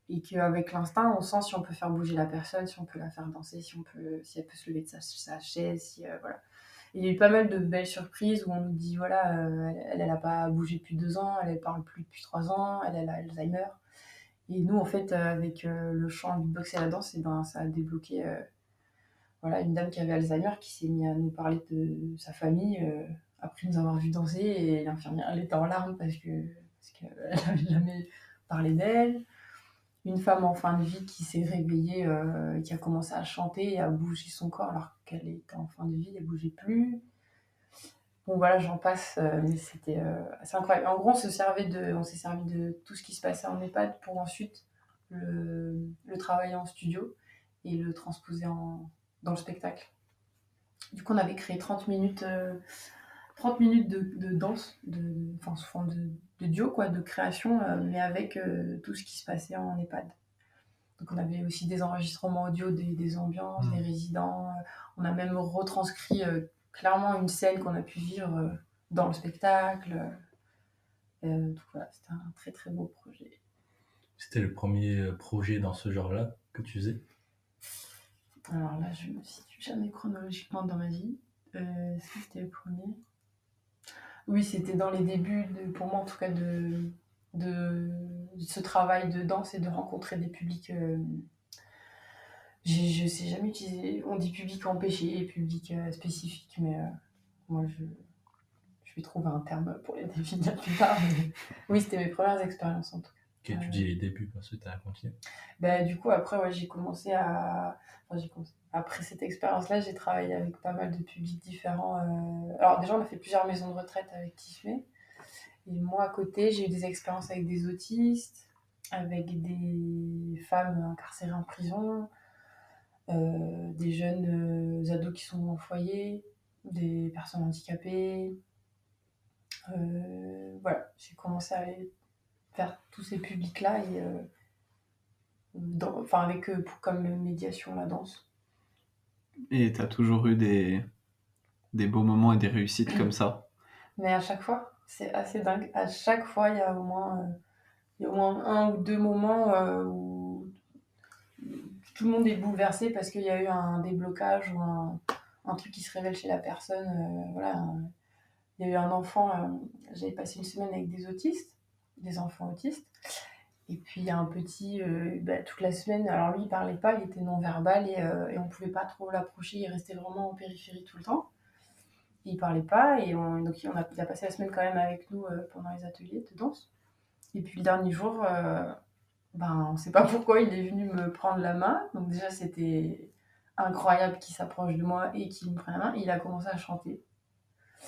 Et qu'avec l'instinct, on sent si on peut faire bouger la personne, si on peut la faire danser, si elle peut se lever de sa chaise, voilà. Et il y a eu pas mal de belles surprises où on nous dit, voilà, elle n'a pas bougé depuis 2 ans, elle ne parle plus depuis 3 ans, elle a Alzheimer. Et nous, en fait, avec le chant, le beatbox et la danse, et ben, ça a débloqué voilà, une dame qui avait Alzheimer qui s'est mise à nous parler de sa famille après nous avoir vu danser. Et l'infirmière, elle était en larmes parce qu'elle n'avait jamais parlé d'elle. Une femme en fin de vie qui s'est réveillée, qui a commencé à chanter et à bouger son corps alors qu'elle était en fin de vie, elle ne bougeait plus. Bon voilà, j'en passe, mais c'était assez incroyable. En gros, on s'est servi de tout ce qui se passait en EHPAD pour ensuite le travailler en studio et le transposer dans le spectacle. Du coup, on avait créé 30 minutes de danse, sous forme de duo, quoi, de création, mais avec tout ce qui se passait en EHPAD. Donc on avait aussi des enregistrements audio des ambiances, des résidents. On a même retranscrit clairement une scène qu'on a pu vivre dans le spectacle. Donc voilà, c'était un très très beau projet. C'était le premier projet dans ce genre-là que tu faisais? Alors là, je me situe jamais chronologiquement dans ma vie. Est-ce que c'était le premier? Oui, c'était dans les débuts, pour moi en tout cas, de ce travail de danse et de rencontrer des publics. Je sais jamais utiliser. On dit public empêché et public spécifique, mais moi je vais trouver un terme pour les définir plus tard. Mais oui, c'était mes premières expériences en tout cas. Ok, tu dis les débuts parce que tu as continué. Du coup, après, ouais, j'ai commencé à. Après cette expérience-là, j'ai travaillé avec pas mal de publics différents. Alors, déjà, on a fait plusieurs maisons de retraite avec Tiffany. Et moi, à côté, j'ai eu des expériences avec des autistes, avec des femmes incarcérées en prison, des jeunes ados qui sont en foyer, des personnes handicapées. Voilà, j'ai commencé à aller vers tous ces publics-là et avec eux comme médiation, la danse. Et t'as toujours eu des beaux moments et des réussites comme ça? Mais à chaque fois, c'est assez dingue. À chaque fois, il y a au moins 1 ou 2 moments où tout le monde est bouleversé parce qu'il y a eu un déblocage ou un truc qui se révèle chez la personne. Voilà, il y a eu un enfant, j'avais passé une semaine avec des enfants autistes. Et puis il y a un petit, toute la semaine, alors lui il parlait pas, il était non-verbal et on pouvait pas trop l'approcher, il restait vraiment en périphérie tout le temps. Il parlait pas et donc il a passé la semaine quand même avec nous pendant les ateliers de danse. Et puis le dernier jour, on sait pas pourquoi il est venu me prendre la main. Donc déjà, c'était incroyable qu'il s'approche de moi et qu'il me prenne la main. Et il a commencé à chanter.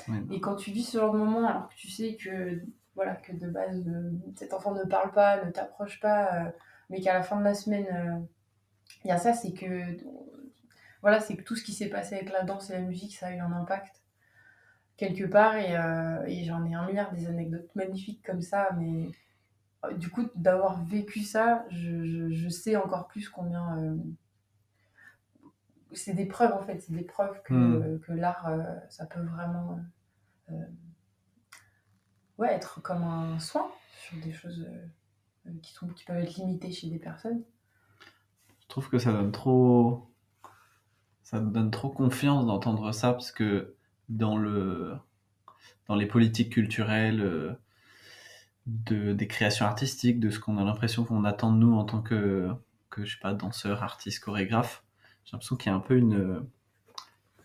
Oui. Et quand tu vis ce genre de moment, alors que tu sais que, voilà, que de base, cet enfant ne parle pas, ne t'approche pas, mais qu'à la fin de la semaine, il y a ça, c'est que, voilà, c'est que tout ce qui s'est passé avec la danse et la musique, ça a eu un impact quelque part. Et j'en ai un milliard des anecdotes magnifiques comme ça, mais du coup, d'avoir vécu ça, je sais encore plus combien. C'est des preuves en fait, c'est des preuves que l'art, ça peut vraiment être comme un soin sur des choses qui peuvent être limitées chez des personnes. Je trouve que ça donne trop confiance d'entendre ça, parce que dans les politiques culturelles, des créations artistiques, de ce qu'on a l'impression qu'on attend de nous en tant que je sais pas, danseur, artiste, chorégraphe, j'ai l'impression qu'il y a un peu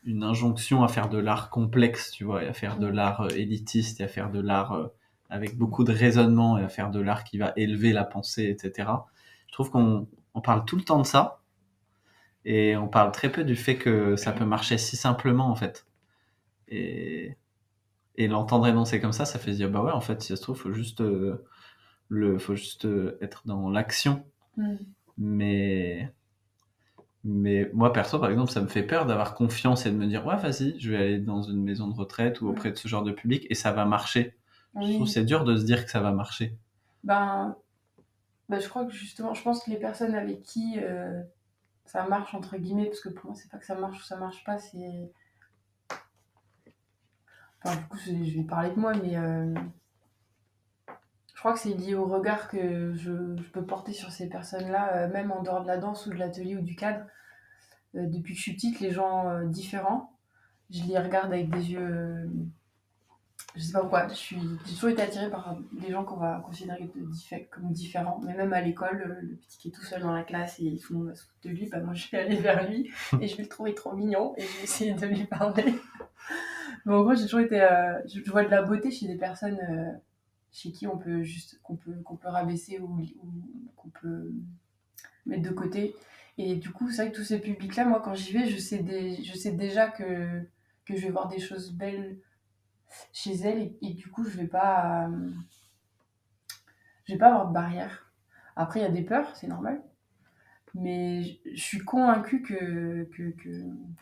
une injonction à faire de l'art complexe, tu vois, et à faire de l'art élitiste, et à faire de l'art avec beaucoup de raisonnement, et à faire de l'art qui va élever la pensée, etc. Je trouve qu'on parle tout le temps de ça, et on parle très peu du fait que ça peut marcher si simplement, en fait. Et l'entendre énoncer comme ça fait se dire, bah ouais, en fait, si ça se trouve, faut juste être dans l'action. Mais moi, perso, par exemple, ça me fait peur d'avoir confiance et de me dire, ouais, vas-y, je vais aller dans une maison de retraite ou auprès de ce genre de public et ça va marcher. Je trouve que c'est dur de se dire que ça va marcher. Je crois que justement, je pense que les personnes avec qui ça marche, entre guillemets, parce que pour moi, c'est pas que ça marche ou ça marche pas, c'est. Enfin, du coup, je vais parler de moi, mais je crois que c'est lié au regard que je peux porter sur ces personnes-là, même en dehors de la danse ou de l'atelier ou du cadre. Depuis que je suis petite, les gens différents, je les regarde avec des yeux. Je sais pas pourquoi, j'ai toujours été attirée par des gens qu'on va considérer comme différents. Mais même à l'école, le petit qui est tout seul dans la classe et tout le monde va se foutre de lui, moi je vais aller vers lui et je vais le trouver trop mignon et je vais essayer de lui parler. Mais en gros, j'ai toujours été. Je vois de la beauté chez des personnes chez qui qu'on peut rabaisser ou qu'on peut mettre de côté. Et du coup, c'est vrai que tous ces publics-là, moi quand j'y vais, je sais déjà que je vais voir des choses belles chez elle et du coup je vais pas avoir de barrière. Après il y a des peurs, c'est normal, mais je suis convaincue que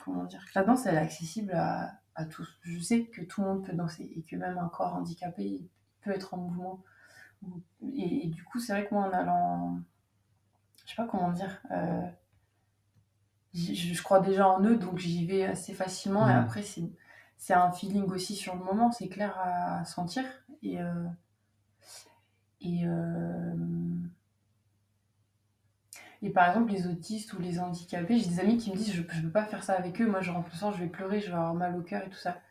comment dire, que la danse elle est accessible à tous. Je sais que tout le monde peut danser et que même un corps handicapé peut être en mouvement. Et du coup c'est vrai que moi en allant, je sais pas comment dire, je crois déjà en eux donc j'y vais assez facilement et après c'est un feeling aussi sur le moment, c'est clair à sentir. Et par exemple, les autistes ou les handicapés, j'ai des amis qui me disent je peux pas faire ça avec eux, moi je rentre le soir, je vais pleurer, je vais avoir mal au cœur et tout ça.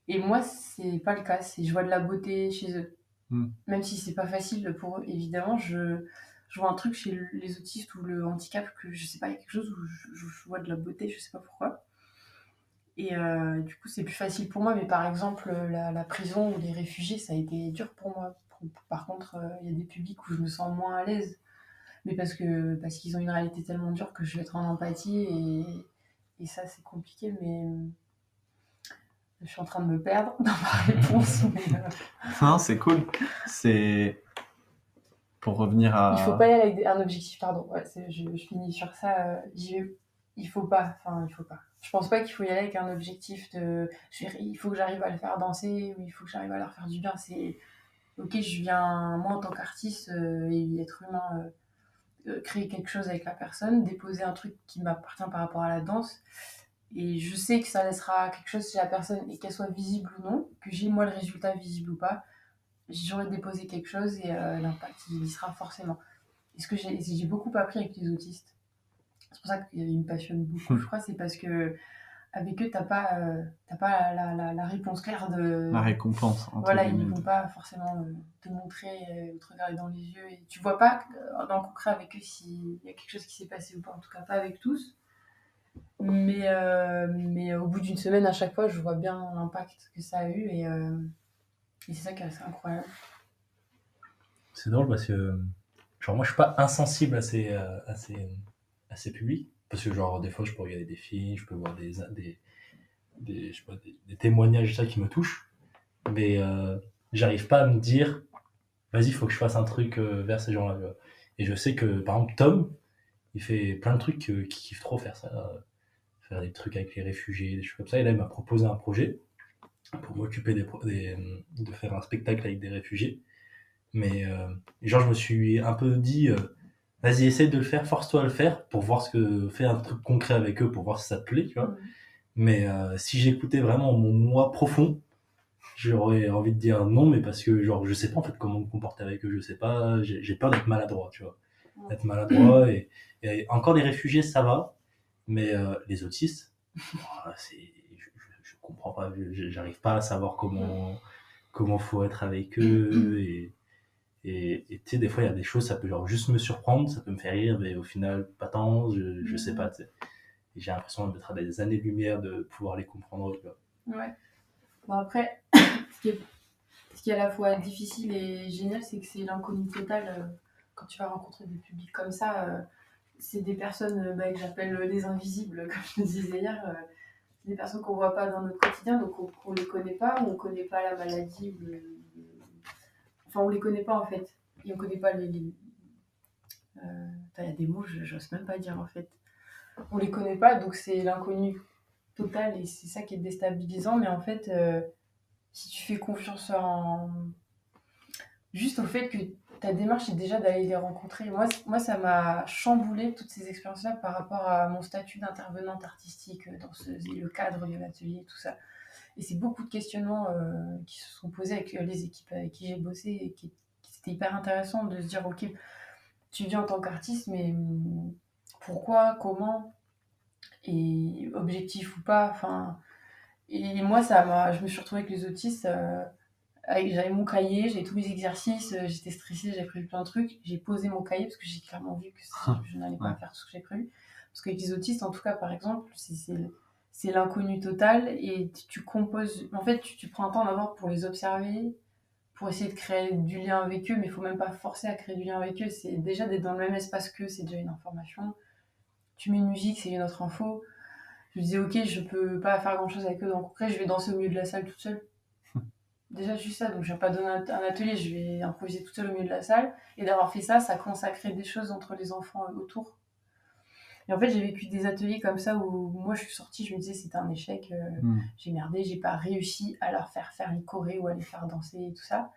Et moi, c'est pas le cas, je vois de la beauté chez eux. Même si c'est pas facile pour eux, évidemment, je vois un truc chez les autistes ou le handicap que je sais pas, il y a quelque chose où je vois de la beauté, je sais pas pourquoi. Et du coup, c'est plus facile pour moi, mais par exemple, la prison ou les réfugiés, ça a été dur pour moi. Par contre, il y a des publics où je me sens moins à l'aise. Mais parce qu'ils ont une réalité tellement dure que je vais être en empathie et ça c'est compliqué, mais je suis en train de me perdre dans ma réponse. Non, c'est cool. C'est pour revenir à. Il faut pas y aller avec un objectif, pardon. Ouais, je finis sur ça. Il faut pas. Je pense pas qu'il faut y aller avec un objectif il faut que j'arrive à le faire danser ou il faut que j'arrive à leur faire du bien. C'est ok, je viens moi en tant qu'artiste et être humain. Créer quelque chose avec la personne, déposer un truc qui m'appartient par rapport à la danse. Et je sais que ça laissera quelque chose chez la personne et qu'elle soit visible ou non, que j'ai moi le résultat visible ou pas. J'aurais déposé quelque chose et l'impact il y sera forcément. Et ce que j'ai beaucoup appris avec les autistes, c'est pour ça qu'ils me passionnent beaucoup, je crois, c'est parce que avec eux, t'as pas la réponse claire de. La récompense. Voilà, ils vont pas forcément te montrer ou te regarder dans les yeux. Et tu vois pas dans le concret avec eux s'il y a quelque chose qui s'est passé ou pas. En tout cas, pas avec tous. Mais au bout d'une semaine, à chaque fois, je vois bien l'impact que ça a eu. Et c'est ça qui est assez incroyable. C'est drôle parce que genre moi je suis pas insensible à ces publics, parce que genre des fois je peux regarder des films, je peux voir je sais pas, des témoignages ça qui me touchent, mais j'arrive pas à me dire vas-y faut que je fasse un truc vers ces gens-là, tu vois. Et je sais que par exemple Tom, il fait plein de trucs qui kiffe trop faire ça, faire des trucs avec les réfugiés, des choses comme ça. Et là il m'a proposé un projet pour m'occuper de faire un spectacle avec des réfugiés. Mais genre, je me suis un peu dit, vas-y, essaye de le faire, force-toi à le faire pour voir faire un truc concret avec eux, pour voir si ça te plaît, tu vois. Mais si j'écoutais vraiment mon moi profond, j'aurais envie de dire non, mais parce que genre, je sais pas en fait comment me comporter avec eux, je sais pas, j'ai peur d'être maladroit, tu vois. D'être maladroit et encore les réfugiés, ça va, mais les autistes, je comprends pas, j'arrive pas à savoir comment faut être avec eux et tu sais, des fois, il y a des choses, ça peut genre juste me surprendre, ça peut me faire rire, mais au final, pas tant, je sais pas, tu sais. Et j'ai l'impression d'être à des années-lumière de pouvoir les comprendre, tu vois. Ouais. Bon, après, ce qui est à la fois difficile et génial, c'est que c'est l'inconnu total. Quand tu vas rencontrer des publics comme ça, c'est des personnes que j'appelle des invisibles, comme je le disais hier. C'est des personnes qu'on voit pas dans notre quotidien, donc on les connaît pas, on connaît pas la maladie, enfin on les connaît pas en fait. Et on connaît pas il y a des mots, j'ose même pas dire en fait. On les connaît pas, donc c'est l'inconnu total et c'est ça qui est déstabilisant. Mais en fait, si tu fais confiance juste au fait que ta démarche est déjà d'aller les rencontrer. Moi, ça m'a chamboulé toutes ces expériences-là par rapport à mon statut d'intervenante artistique dans le cadre de l'atelier, tout ça. Et c'est beaucoup de questionnements qui se sont posés avec les équipes avec qui j'ai bossé et c'était hyper intéressant de se dire, ok, tu viens en tant qu'artiste, mais pourquoi, comment, et objectif ou pas, enfin... Et moi, je me suis retrouvée avec les autistes. J'avais mon cahier, j'avais tous mes exercices, j'étais stressée, j'avais prévu plein de trucs. J'ai posé mon cahier parce que j'ai clairement vu que je n'allais pas faire tout ce que j'ai prévu. Parce qu'avec les autistes, en tout cas, par exemple, c'est l'inconnu total et tu composes. En fait, tu prends un temps d'abord pour les observer, pour essayer de créer du lien avec eux, mais il faut même pas forcer à créer du lien avec eux. C'est déjà d'être dans le même espace qu'eux, c'est déjà une information. Tu mets une musique, c'est une autre info. Je me disais, ok, je peux pas faire grand chose avec eux, donc après, je vais danser au milieu de la salle toute seule. Déjà juste ça, donc je vais pas donner un atelier, je vais improviser toute seule au milieu de la salle. Et d'avoir fait ça, ça commence à créer des choses entre les enfants autour. Et en fait, j'ai vécu des ateliers comme ça où moi je suis sortie, je me disais c'était un échec, j'ai merdé, j'ai pas réussi à leur faire les chorés ou à les faire danser et tout ça.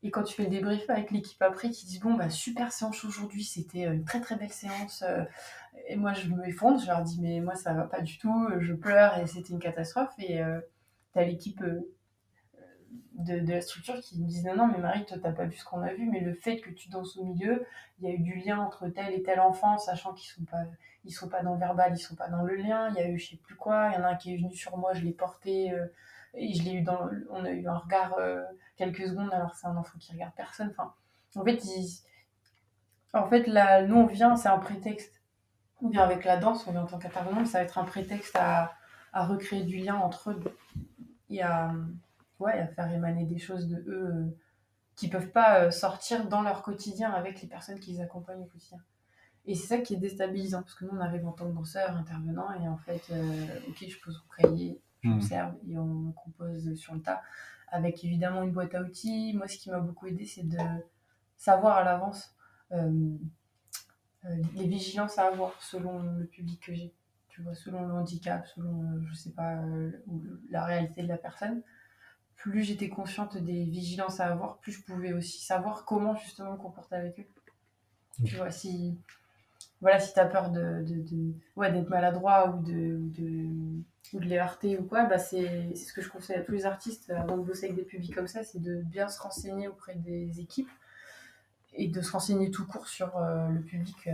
Et quand tu fais le débrief avec l'équipe après, qui disent bon bah super séance aujourd'hui, c'était une très très belle séance. Et moi je m'effondre, je leur dis mais moi ça va pas du tout, je pleure et c'était une catastrophe. Et t'as l'équipe de la structure qui me disent non, mais Marie, toi, t'as pas vu ce qu'on a vu, mais le fait que tu danses au milieu, il y a eu du lien entre tel et tel enfant, sachant qu'ils sont pas dans le verbal, ils sont pas dans le lien. Il y a eu je sais plus quoi, il y en a un qui est venu sur moi, je l'ai porté et je l'ai eu on a eu un regard quelques secondes, alors que c'est un enfant qui regarde personne. Enfin, en fait, là, nous on vient, c'est un prétexte. On vient avec la danse, on vient en tant qu'intervenant, mais ça va être un prétexte à recréer du lien entre eux et à faire émaner des choses de eux qui peuvent pas sortir dans leur quotidien avec les personnes qui les accompagnent au quotidien. Et c'est ça qui est déstabilisant, parce que nous, on arrive en tant que danseur, intervenant, et en fait, ok, je pose mon cahier, j'observe, et on compose sur le tas, avec évidemment une boîte à outils. Moi, ce qui m'a beaucoup aidé, c'est de savoir à l'avance les vigilances à avoir selon le public que j'ai. Tu vois, selon le handicap, selon, je sais pas, la réalité de la personne. Plus j'étais consciente des vigilances à avoir, plus je pouvais aussi savoir comment justement me comporter avec eux. Tu vois, si tu as peur d'être maladroit ou de les heurter ou quoi, bah c'est ce que je conseille à tous les artistes avant de bosser avec des publics comme ça, c'est de bien se renseigner auprès des équipes et de se renseigner tout court sur le public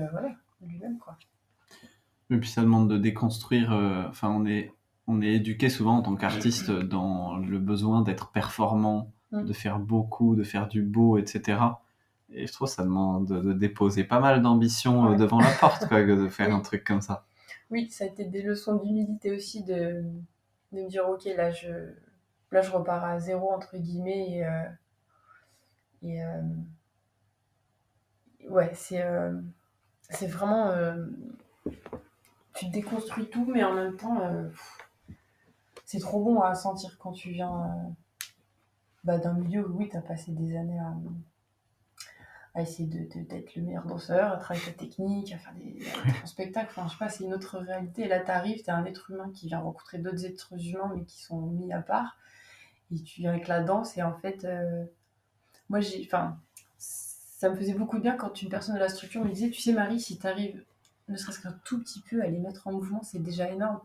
lui-même, quoi. Et puis ça demande de déconstruire. Enfin, on est éduqué souvent en tant qu'artiste dans le besoin d'être performant, de faire beaucoup, de faire du beau, etc. Et je trouve que ça demande de déposer pas mal d'ambition devant la porte, quoi, de faire un truc comme ça. Oui, ça a été des leçons d'humilité aussi de me dire ok, là je repars à zéro entre guillemets Ouais, c'est vraiment... tu déconstruis tout, mais en même temps, c'est trop bon à sentir quand tu viens d'un milieu où, oui, tu as passé des années à essayer d'être le meilleur danseur, à travailler ta technique, à faire ton spectacle. Enfin, je sais pas, c'est une autre réalité. Et là, t'arrives, t'es un être humain qui vient rencontrer d'autres êtres humains, mais qui sont mis à part. Et tu viens avec la danse. Et en fait, moi, ça me faisait beaucoup de bien quand une personne de la structure me disait, tu sais, Marie, si t'arrives ne serait-ce qu'un tout petit peu à les mettre en mouvement, c'est déjà énorme.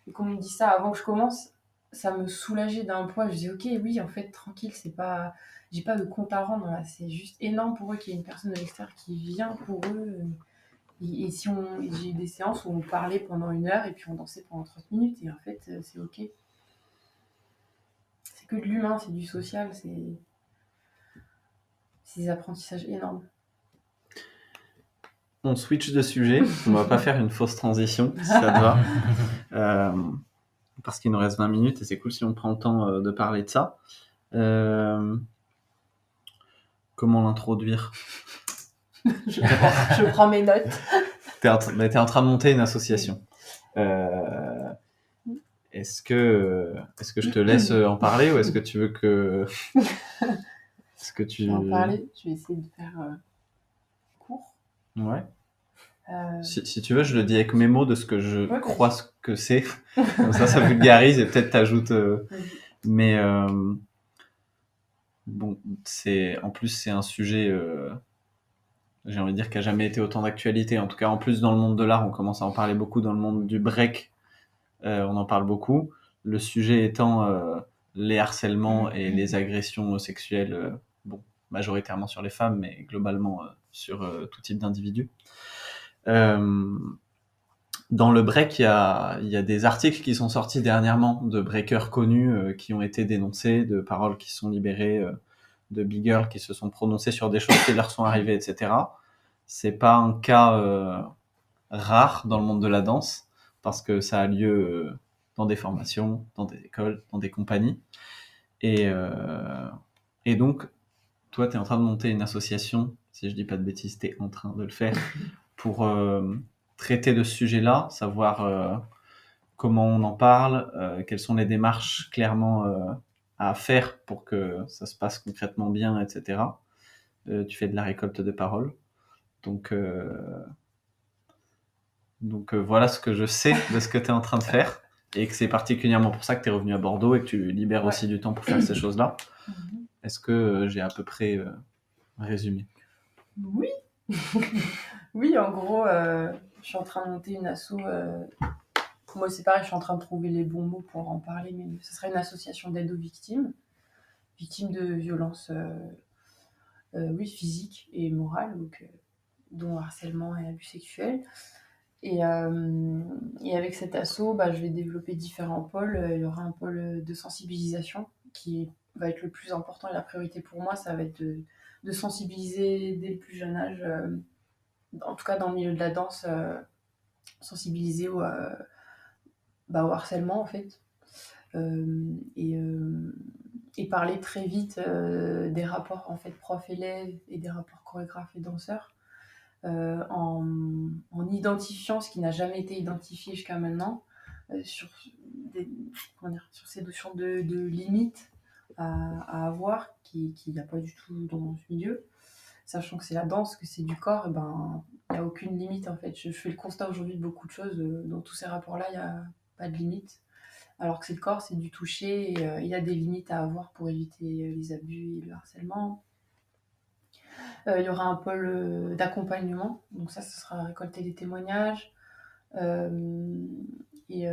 Et qu'on me dit ça avant que je commence, ça me soulageait d'un poids. Je disais, ok, oui, en fait, tranquille, c'est pas, j'ai pas de compte à rendre là. C'est juste énorme pour eux qu'il y ait une personne de l'extérieur qui vient pour eux. Et si j'ai eu des séances où on parlait pendant 1 heure et puis on dansait pendant 30 minutes. Et en fait, c'est ok. C'est que de l'humain, c'est du social, c'est des apprentissages énormes. On switch de sujet. On va pas faire une fausse transition, si ça te va. Parce qu'il nous reste 20 minutes et c'est cool si on prend le temps de parler de ça. Comment l'introduire? Je prends mes notes. T'es en train de monter une association. Est-ce que je te laisse en parler ou est-ce que tu veux que... Je vais en parler, je vais essayer de faire court. Ouais. Si tu veux, je le dis avec mes mots de ce que je crois ce que c'est. Comme ça vulgarise et peut-être t'ajoutes... Mais bon, en plus, c'est un sujet... j'ai envie de dire, qui n'a jamais été autant d'actualité. En tout cas, en plus, dans le monde de l'art, on commence à en parler beaucoup. Dans le monde du break, on en parle beaucoup. Le sujet étant les harcèlements et les agressions sexuelles, majoritairement sur les femmes, mais globalement sur tout type d'individus. Dans le break, il y a des articles qui sont sortis dernièrement de breakers connus qui ont été dénoncés, de paroles qui sont libérées, de big girls qui se sont prononcées sur des choses qui leur sont arrivées, etc. C'est pas un cas rare dans le monde de la danse, parce que ça a lieu dans des formations, dans des écoles, dans des compagnies. Et donc, toi, tu es en train de monter une association, si je dis pas de bêtises, tu es en train de le faire, pour traiter de ce sujet-là, savoir comment on en parle, quelles sont les démarches clairement à faire pour que ça se passe concrètement bien, etc. Tu fais de la récolte de paroles. Donc voilà ce que je sais de ce que tu es en train de faire et que c'est particulièrement pour ça que tu es revenu à Bordeaux et que tu libères aussi du temps pour faire ces choses-là. Est-ce que j'ai à peu près résumé? Oui. Oui, en gros, je suis en train de monter une asso. Moi, c'est pareil, je suis en train de trouver les bons mots pour en parler, mais ce serait une association d'aide aux victimes de violences physiques et morales, dont harcèlement et abus sexuels. Et avec cet asso, je vais développer différents pôles. Il y aura un pôle de sensibilisation qui va être le plus important et la priorité pour moi, ça va être de sensibiliser dès le plus jeune âge, en tout cas dans le milieu de la danse, sensibiliser au harcèlement en fait. Et parler très vite des rapports en fait prof-élève et des rapports chorégraphe et danseur. En identifiant ce qui n'a jamais été identifié jusqu'à maintenant, sur ces notions de limites à avoir, qu'il n'y a pas du tout dans ce milieu. Sachant que c'est la danse, que c'est du corps, il n'y a aucune limite en fait. Je fais le constat aujourd'hui de beaucoup de choses, dans tous ces rapports-là, il n'y a pas de limite. Alors que c'est le corps, c'est du toucher, et il y a des limites à avoir pour éviter les abus et le harcèlement. Il y aura un pôle d'accompagnement, donc ça sera récolter des témoignages et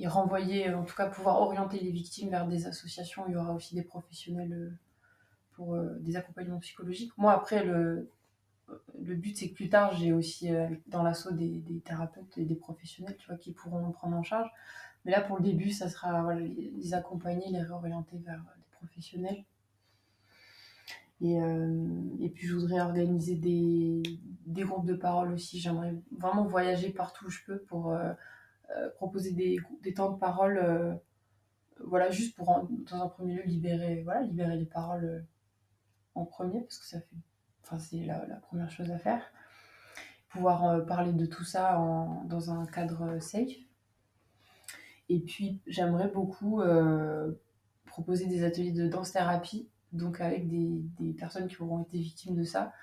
renvoyer, en tout cas pouvoir orienter les victimes vers des associations. Il y aura aussi des professionnels pour des accompagnements psychologiques. Moi, après, le but, c'est que plus tard, j'ai aussi dans l'asso des thérapeutes et des professionnels, tu vois, qui pourront prendre en charge. Mais là, pour le début, ça sera les accompagner, les réorienter vers des professionnels. Et puis, je voudrais organiser des groupes de parole aussi. J'aimerais vraiment voyager partout où je peux pour proposer des temps de parole, juste pour, dans un premier lieu, libérer les paroles en premier, parce que ça fait Enfin, c'est la première chose à faire. Pouvoir parler de tout ça dans un cadre safe. Et puis, j'aimerais beaucoup proposer des ateliers de danse-thérapie, donc avec des personnes qui auront été victimes de ça.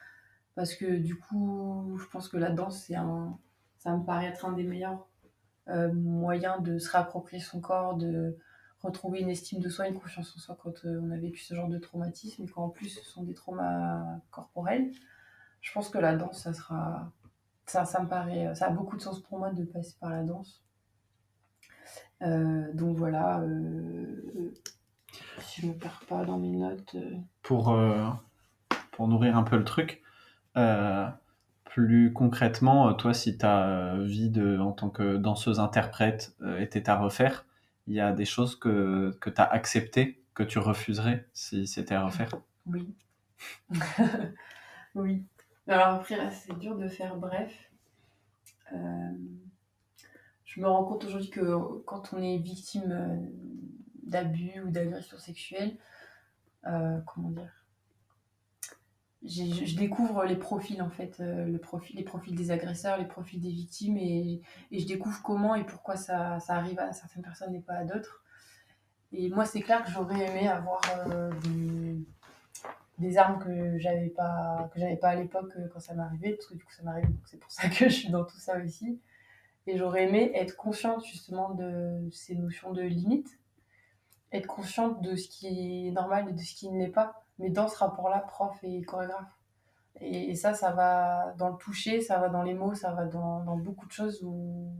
Parce que du coup, je pense que la danse, ça me paraît être un des meilleurs moyens de se réapproprier son corps, de retrouver une estime de soi, une confiance en soi quand on a vécu ce genre de traumatisme et qu'en plus ce sont des traumas corporels. Je pense que la danse, ça me paraît, ça a beaucoup de sens pour moi de passer par la danse. Donc voilà, si je me perds pas dans mes notes. Pour nourrir un peu le truc, plus concrètement, toi, si ta vie en tant que danseuse-interprète était à refaire, il y a des choses que tu as acceptées, que tu refuserais si c'était à refaire? Oui. Oui. Alors après, là, c'est dur de faire bref. Je me rends compte aujourd'hui que quand on est victime d'abus ou d'agressions sexuelles, comment dire, je découvre les profils en fait, les profils des agresseurs, les profils des victimes et je découvre comment et pourquoi ça arrive à certaines personnes et pas à d'autres. Et moi, c'est clair que j'aurais aimé avoir des armes que j'avais pas à l'époque quand ça m'arrivait, parce que du coup ça m'arrive, donc c'est pour ça que je suis dans tout ça aussi. Et j'aurais aimé être consciente justement de ces notions de limites, être consciente de ce qui est normal et de ce qui ne l'est pas, mais dans ce rapport-là, prof et chorégraphe. Et ça va dans le toucher, ça va dans les mots, ça va dans beaucoup de choses où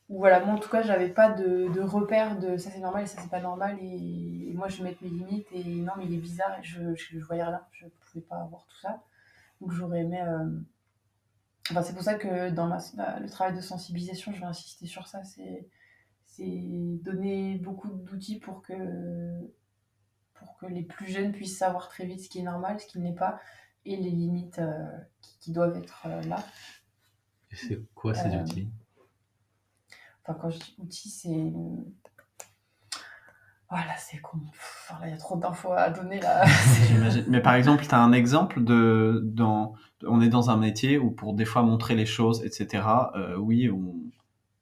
voilà, moi en tout cas, j'avais pas de repère de ça c'est normal et ça c'est pas normal. Et moi, je vais mettre mes limites et non, mais il est bizarre et je voyais rien, je pouvais pas avoir tout ça. Donc j'aurais aimé. Enfin, c'est pour ça que dans le travail de sensibilisation, je vais insister sur ça. C'est donner beaucoup d'outils pour que les plus jeunes puissent savoir très vite ce qui est normal, ce qui n'est pas, et les limites qui doivent être là. Et c'est quoi ces outils? Enfin, quand je dis outils, c'est... Voilà, c'est con. Enfin, là, il y a trop d'infos à donner, là. J'imagine. Mais par exemple, tu as un exemple on est dans un métier où pour des fois montrer les choses, etc., oui, on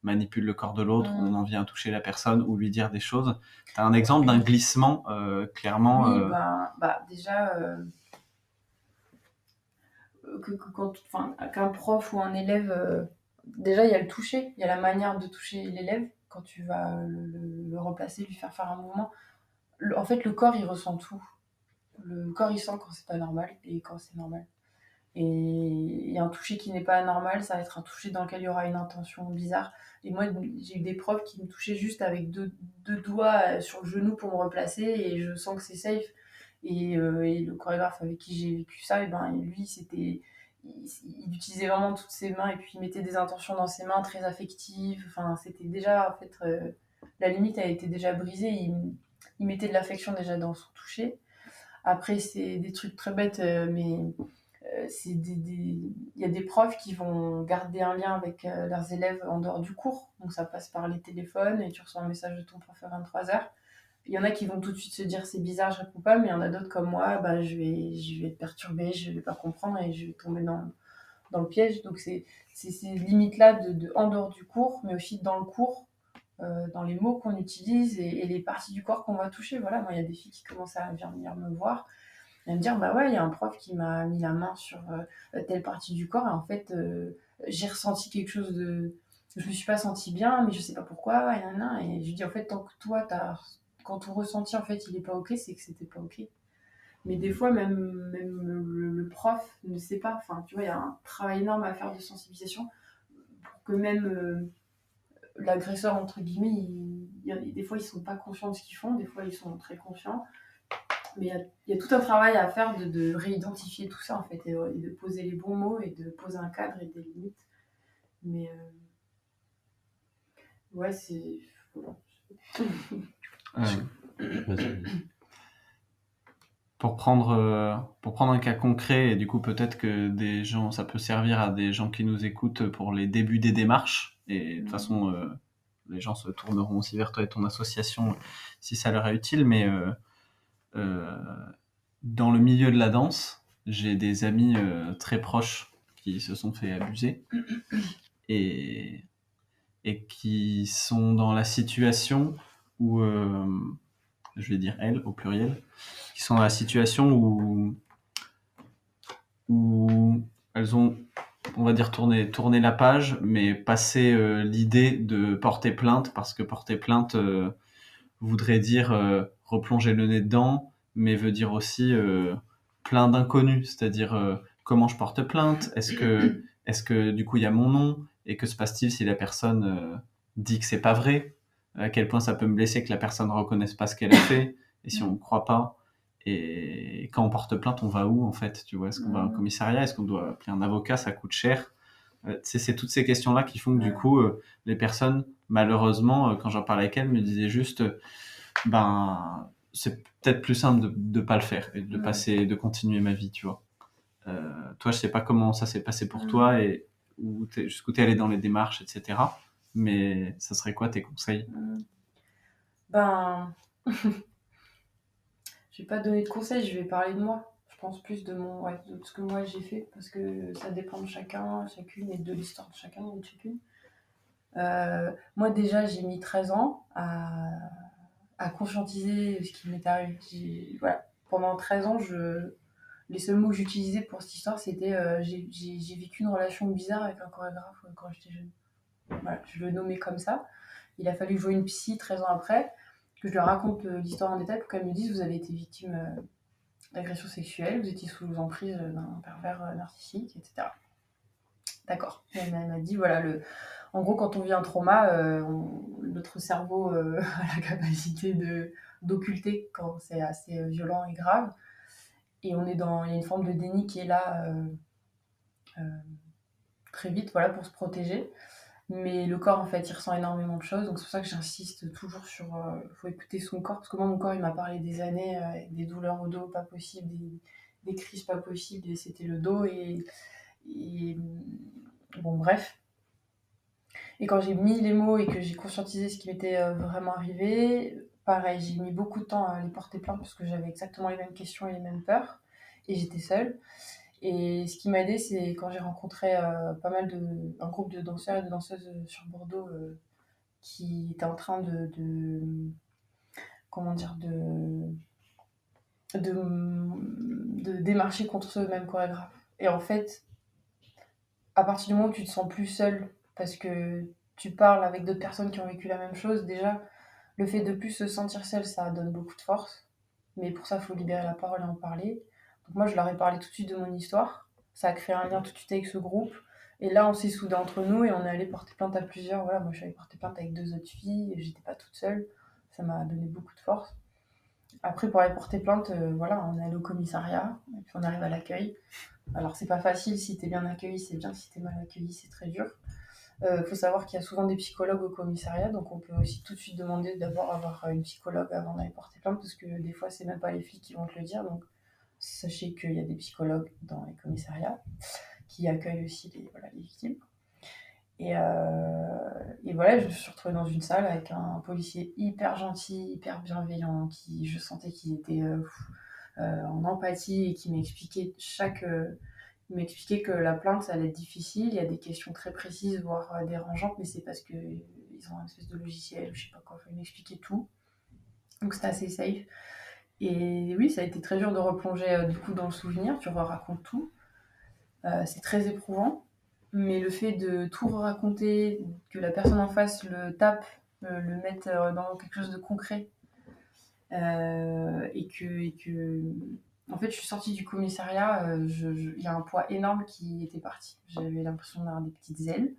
manipule le corps de l'autre, on en vient toucher la personne ou lui dire des choses. Tu as un exemple d'un glissement, clairement. Oui, déjà, qu'un prof ou un élève, déjà il y a le toucher, il y a la manière de toucher l'élève quand tu vas le replacer, lui faire un mouvement. En fait, le corps il ressent tout. Le corps il sent quand c'est pas normal et quand c'est normal. Et un toucher qui n'est pas normal, ça va être un toucher dans lequel il y aura une intention bizarre. Et moi, j'ai eu des profs qui me touchaient juste avec deux doigts sur le genou pour me replacer et je sens que c'est safe. Et le chorégraphe avec qui j'ai vécu ça, et ben, lui, il utilisait vraiment toutes ses mains et puis il mettait des intentions dans ses mains très affectives. Enfin, c'était déjà, en fait, la limite a été déjà brisée. Il mettait de l'affection déjà dans son toucher. Après, c'est des trucs très bêtes, mais il y a des profs qui vont garder un lien avec leurs élèves en dehors du cours. Donc ça passe par les téléphones et tu reçois un message de ton prof à 23h. Il y en a qui vont tout de suite se dire c'est bizarre, je réponds pas, mais il y en a d'autres comme moi, je vais être perturbée, je vais pas comprendre et je vais tomber dans le piège. Donc c'est ces limites-là en dehors du cours, mais aussi dans le cours, dans les mots qu'on utilise et les parties du corps qu'on va toucher. Voilà, moi il y a des filles qui commencent à venir me voir et à me dire il y a un prof qui m'a mis la main sur telle partie du corps et en fait j'ai ressenti quelque chose de... Je me suis pas sentie bien, mais je sais pas pourquoi, et je lui dis en fait tant que toi quand ton ressenti en fait il est pas ok, c'est que c'était pas ok. Mais des fois même le prof ne sait pas, enfin tu vois, il y a un travail énorme à faire de sensibilisation pour que même l'agresseur entre guillemets, des fois ils sont pas conscients de ce qu'ils font, des fois ils sont très conscients. Mais il y a tout un travail à faire de réidentifier tout ça en fait et de poser les bons mots et de poser un cadre et des limites. Mais ouais, c'est... Voilà. Pour prendre un cas concret, et du coup peut-être que des gens, ça peut servir à des gens qui nous écoutent pour les débuts des démarches, et de toute façon les gens se tourneront aussi vers toi et ton association si ça leur est utile, mais dans le milieu de la danse, j'ai des amis très proches qui se sont fait abuser et, et qui sont dans la situation où, je vais dire elles au pluriel, qui sont dans la situation où elles ont, on va dire, tourné la page, mais passé l'idée de porter plainte, parce que porter plainte voudrait dire replonger le nez dedans, mais veut dire aussi plein d'inconnus, c'est-à-dire comment je porte plainte, est-ce que du coup il y a mon nom, et que se passe-t-il si la personne dit que c'est pas vrai, à quel point ça peut me blesser que la personne ne reconnaisse pas ce qu'elle a fait, et si on ne croit pas, et quand on porte plainte, on va où en fait, tu vois, est-ce qu'on va au commissariat, est-ce qu'on doit appeler un avocat, ça coûte cher. C'est toutes ces questions-là qui font que du coup, les personnes, malheureusement, quand j'en parlais avec elles, me disaient juste, ben, c'est peut-être plus simple de pas le faire et de passer, de continuer ma vie, tu vois. Toi, je sais pas comment ça s'est passé pour toi et jusqu'où t'es allé dans les démarches, etc. Mais ça serait quoi tes conseils? Ben, je vais pas donner de conseils, je vais parler de moi. Je pense plus de de ce que moi j'ai fait, parce que ça dépend de chacun, chacune, et de l'histoire de chacun et de chacune. Moi déjà, j'ai mis 13 ans à conscientiser ce qui m'est arrivé. Voilà. Pendant 13 ans, les seuls mots que j'utilisais pour cette histoire, c'était j'ai vécu une relation bizarre avec un chorégraphe quand j'étais jeune. Voilà, je le nommais comme ça. Il a fallu que je voie une psy 13 ans après, que je lui raconte l'histoire en détail pour qu'elle me dise vous avez été victime d'agression sexuelle, vous étiez sous emprise d'un pervers narcissique, etc. D'accord. Elle m'a dit voilà, en gros, quand on vit un trauma, notre cerveau a la capacité d'occulter quand c'est assez violent et grave. Et il y a une forme de déni qui est là très vite, voilà, pour se protéger. Mais le corps, en fait, il ressent énormément de choses. Donc c'est pour ça que j'insiste toujours sur faut écouter son corps. Parce que moi, mon corps, il m'a parlé des années, avec des douleurs au dos pas possibles, des crises pas possibles. Et c'était le dos. Et bon, bref. Et quand j'ai mis les mots et que j'ai conscientisé ce qui m'était vraiment arrivé, pareil, j'ai mis beaucoup de temps à aller porter plainte parce que j'avais exactement les mêmes questions et les mêmes peurs. Et j'étais seule. Et ce qui m'a aidé, c'est quand j'ai rencontré un groupe de danseurs et de danseuses sur Bordeaux qui étaient en train comment dire, de démarcher contre ce même chorégraphe. Et en fait, à partir du moment où tu te sens plus seule, parce que tu parles avec d'autres personnes qui ont vécu la même chose, déjà, le fait de plus se sentir seule, ça donne beaucoup de force. Mais pour ça, il faut libérer la parole et en parler. Donc moi, je leur ai parlé tout de suite de mon histoire. Ça a créé un lien tout de suite avec ce groupe. Et là, on s'est soudés entre nous et on est allé porter plainte à plusieurs. Voilà, moi, je suis allée porter plainte avec 2 autres filles. Et j'étais pas toute seule. Ça m'a donné beaucoup de force. Après, pour aller porter plainte, voilà, on est allé au commissariat. Et puis on arrive à l'accueil. Alors, c'est pas facile. Si t'es bien accueilli, c'est bien. Si t'es mal accueilli, c'est très dur. Faut savoir qu'il y a souvent des psychologues au commissariat, donc on peut aussi tout de suite demander d'abord avoir une psychologue avant d'aller porter plainte, parce que des fois, c'est même pas les flics qui vont te le dire. Donc, sachez qu'il y a des psychologues dans les commissariats qui accueillent aussi les victimes. Et voilà, je me suis retrouvée dans une salle avec un policier hyper gentil, hyper bienveillant, qui je sentais qu'il était en empathie et qui m'expliquait il m'expliquait que la plainte, ça allait être difficile, il y a des questions très précises, voire dérangeantes, mais c'est parce qu'ils ont un espèce de logiciel, je sais pas quoi, enfin, il m'expliquait tout. Donc c'était assez safe. Et oui, ça a été très dur de replonger du coup dans le souvenir, tu racontes tout. C'est très éprouvant, mais le fait de tout raconter, que la personne en face le tape, le mette dans quelque chose de concret, et que en fait, je suis sortie du commissariat, il y a un poids énorme qui était parti. J'avais l'impression d'avoir des petites ailes.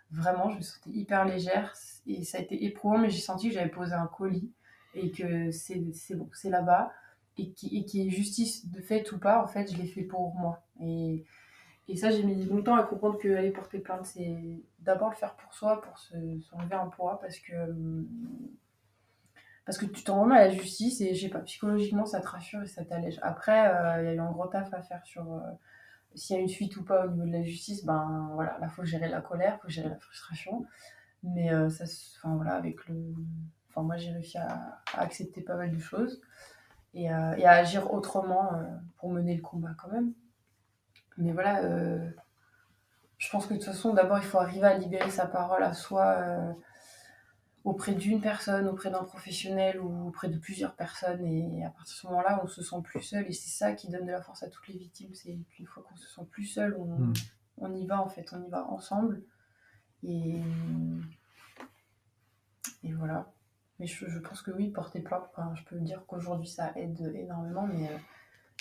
Vraiment, je me sentais hyper légère et ça a été éprouvant, mais j'ai senti que j'avais posé un colis et que c'est bon, c'est là-bas. Et qui est justice de fait ou pas, en fait, je l'ai fait pour moi. Et ça, j'ai mis longtemps à comprendre qu'aller porter plainte, c'est d'abord le faire pour soi, pour s'enlever un poids, parce que tu t'en remets à la justice et je sais pas, psychologiquement ça te rassure et ça t'allège. Après, il y a eu un gros taf à faire sur s'il y a une suite ou pas au niveau de la justice, ben voilà, là faut gérer la colère, faut gérer la frustration. Mais enfin voilà, enfin moi j'ai réussi à accepter pas mal de choses et à agir autrement pour mener le combat quand même. Mais voilà, je pense que de toute façon, d'abord, il faut arriver à libérer sa parole à soi auprès d'une personne, auprès d'un professionnel ou auprès de plusieurs personnes. Et à partir de ce moment-là, on se sent plus seul. Et c'est ça qui donne de la force à toutes les victimes. C'est qu'une fois qu'on se sent plus seul, on y va en fait, on y va ensemble. Et voilà. Mais je pense que oui, porter plainte, enfin, je peux dire qu'aujourd'hui ça aide énormément, mais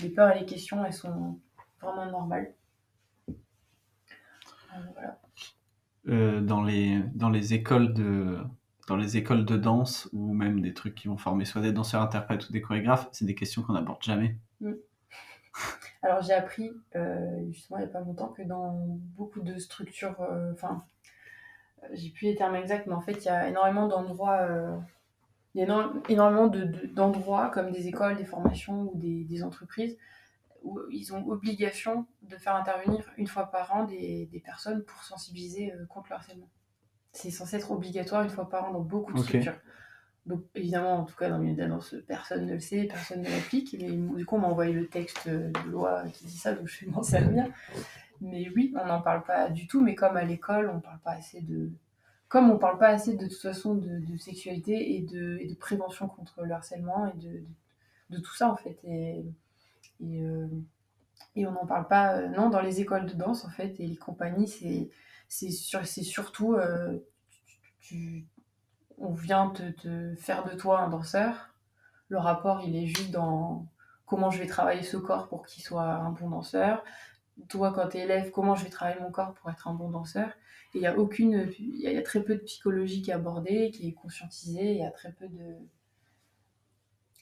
les peurs et les questions, elles sont vraiment normales. Voilà. Dans les écoles de danse ou même des trucs qui vont former soit des danseurs interprètes ou des chorégraphes, c'est des questions qu'on n'aborde jamais. Alors j'ai appris justement il n'y a pas longtemps que dans beaucoup de structures, j'ai plus les termes exacts, mais en fait il y a énormément d'endroits, il y a énormément d'endroits comme des écoles, des formations ou des entreprises où ils ont obligation de faire intervenir une fois par an des personnes pour sensibiliser contre le harcèlement. C'est censé être obligatoire une fois par an dans beaucoup de structures. Donc évidemment, en tout cas dans le milieu de la danse, personne ne le sait, personne ne l'applique, mais du coup on m'a envoyé le texte de loi qui dit ça, donc je vais m'en servir. Mais oui, on n'en parle pas du tout, mais comme à l'école, on parle pas assez de... Comme on parle pas assez de toute façon de sexualité et de prévention contre le harcèlement et de tout ça en fait. Et on n'en parle pas, non, dans les écoles de danse en fait, et les compagnies, c'est surtout, on vient te faire de toi un danseur. Le rapport, il est juste dans comment je vais travailler ce corps pour qu'il soit un bon danseur. Toi, quand tu es élève, comment je vais travailler mon corps pour être un bon danseur. Et il y a très peu de psychologie qui est abordée, qui est conscientisée, il y a très peu de...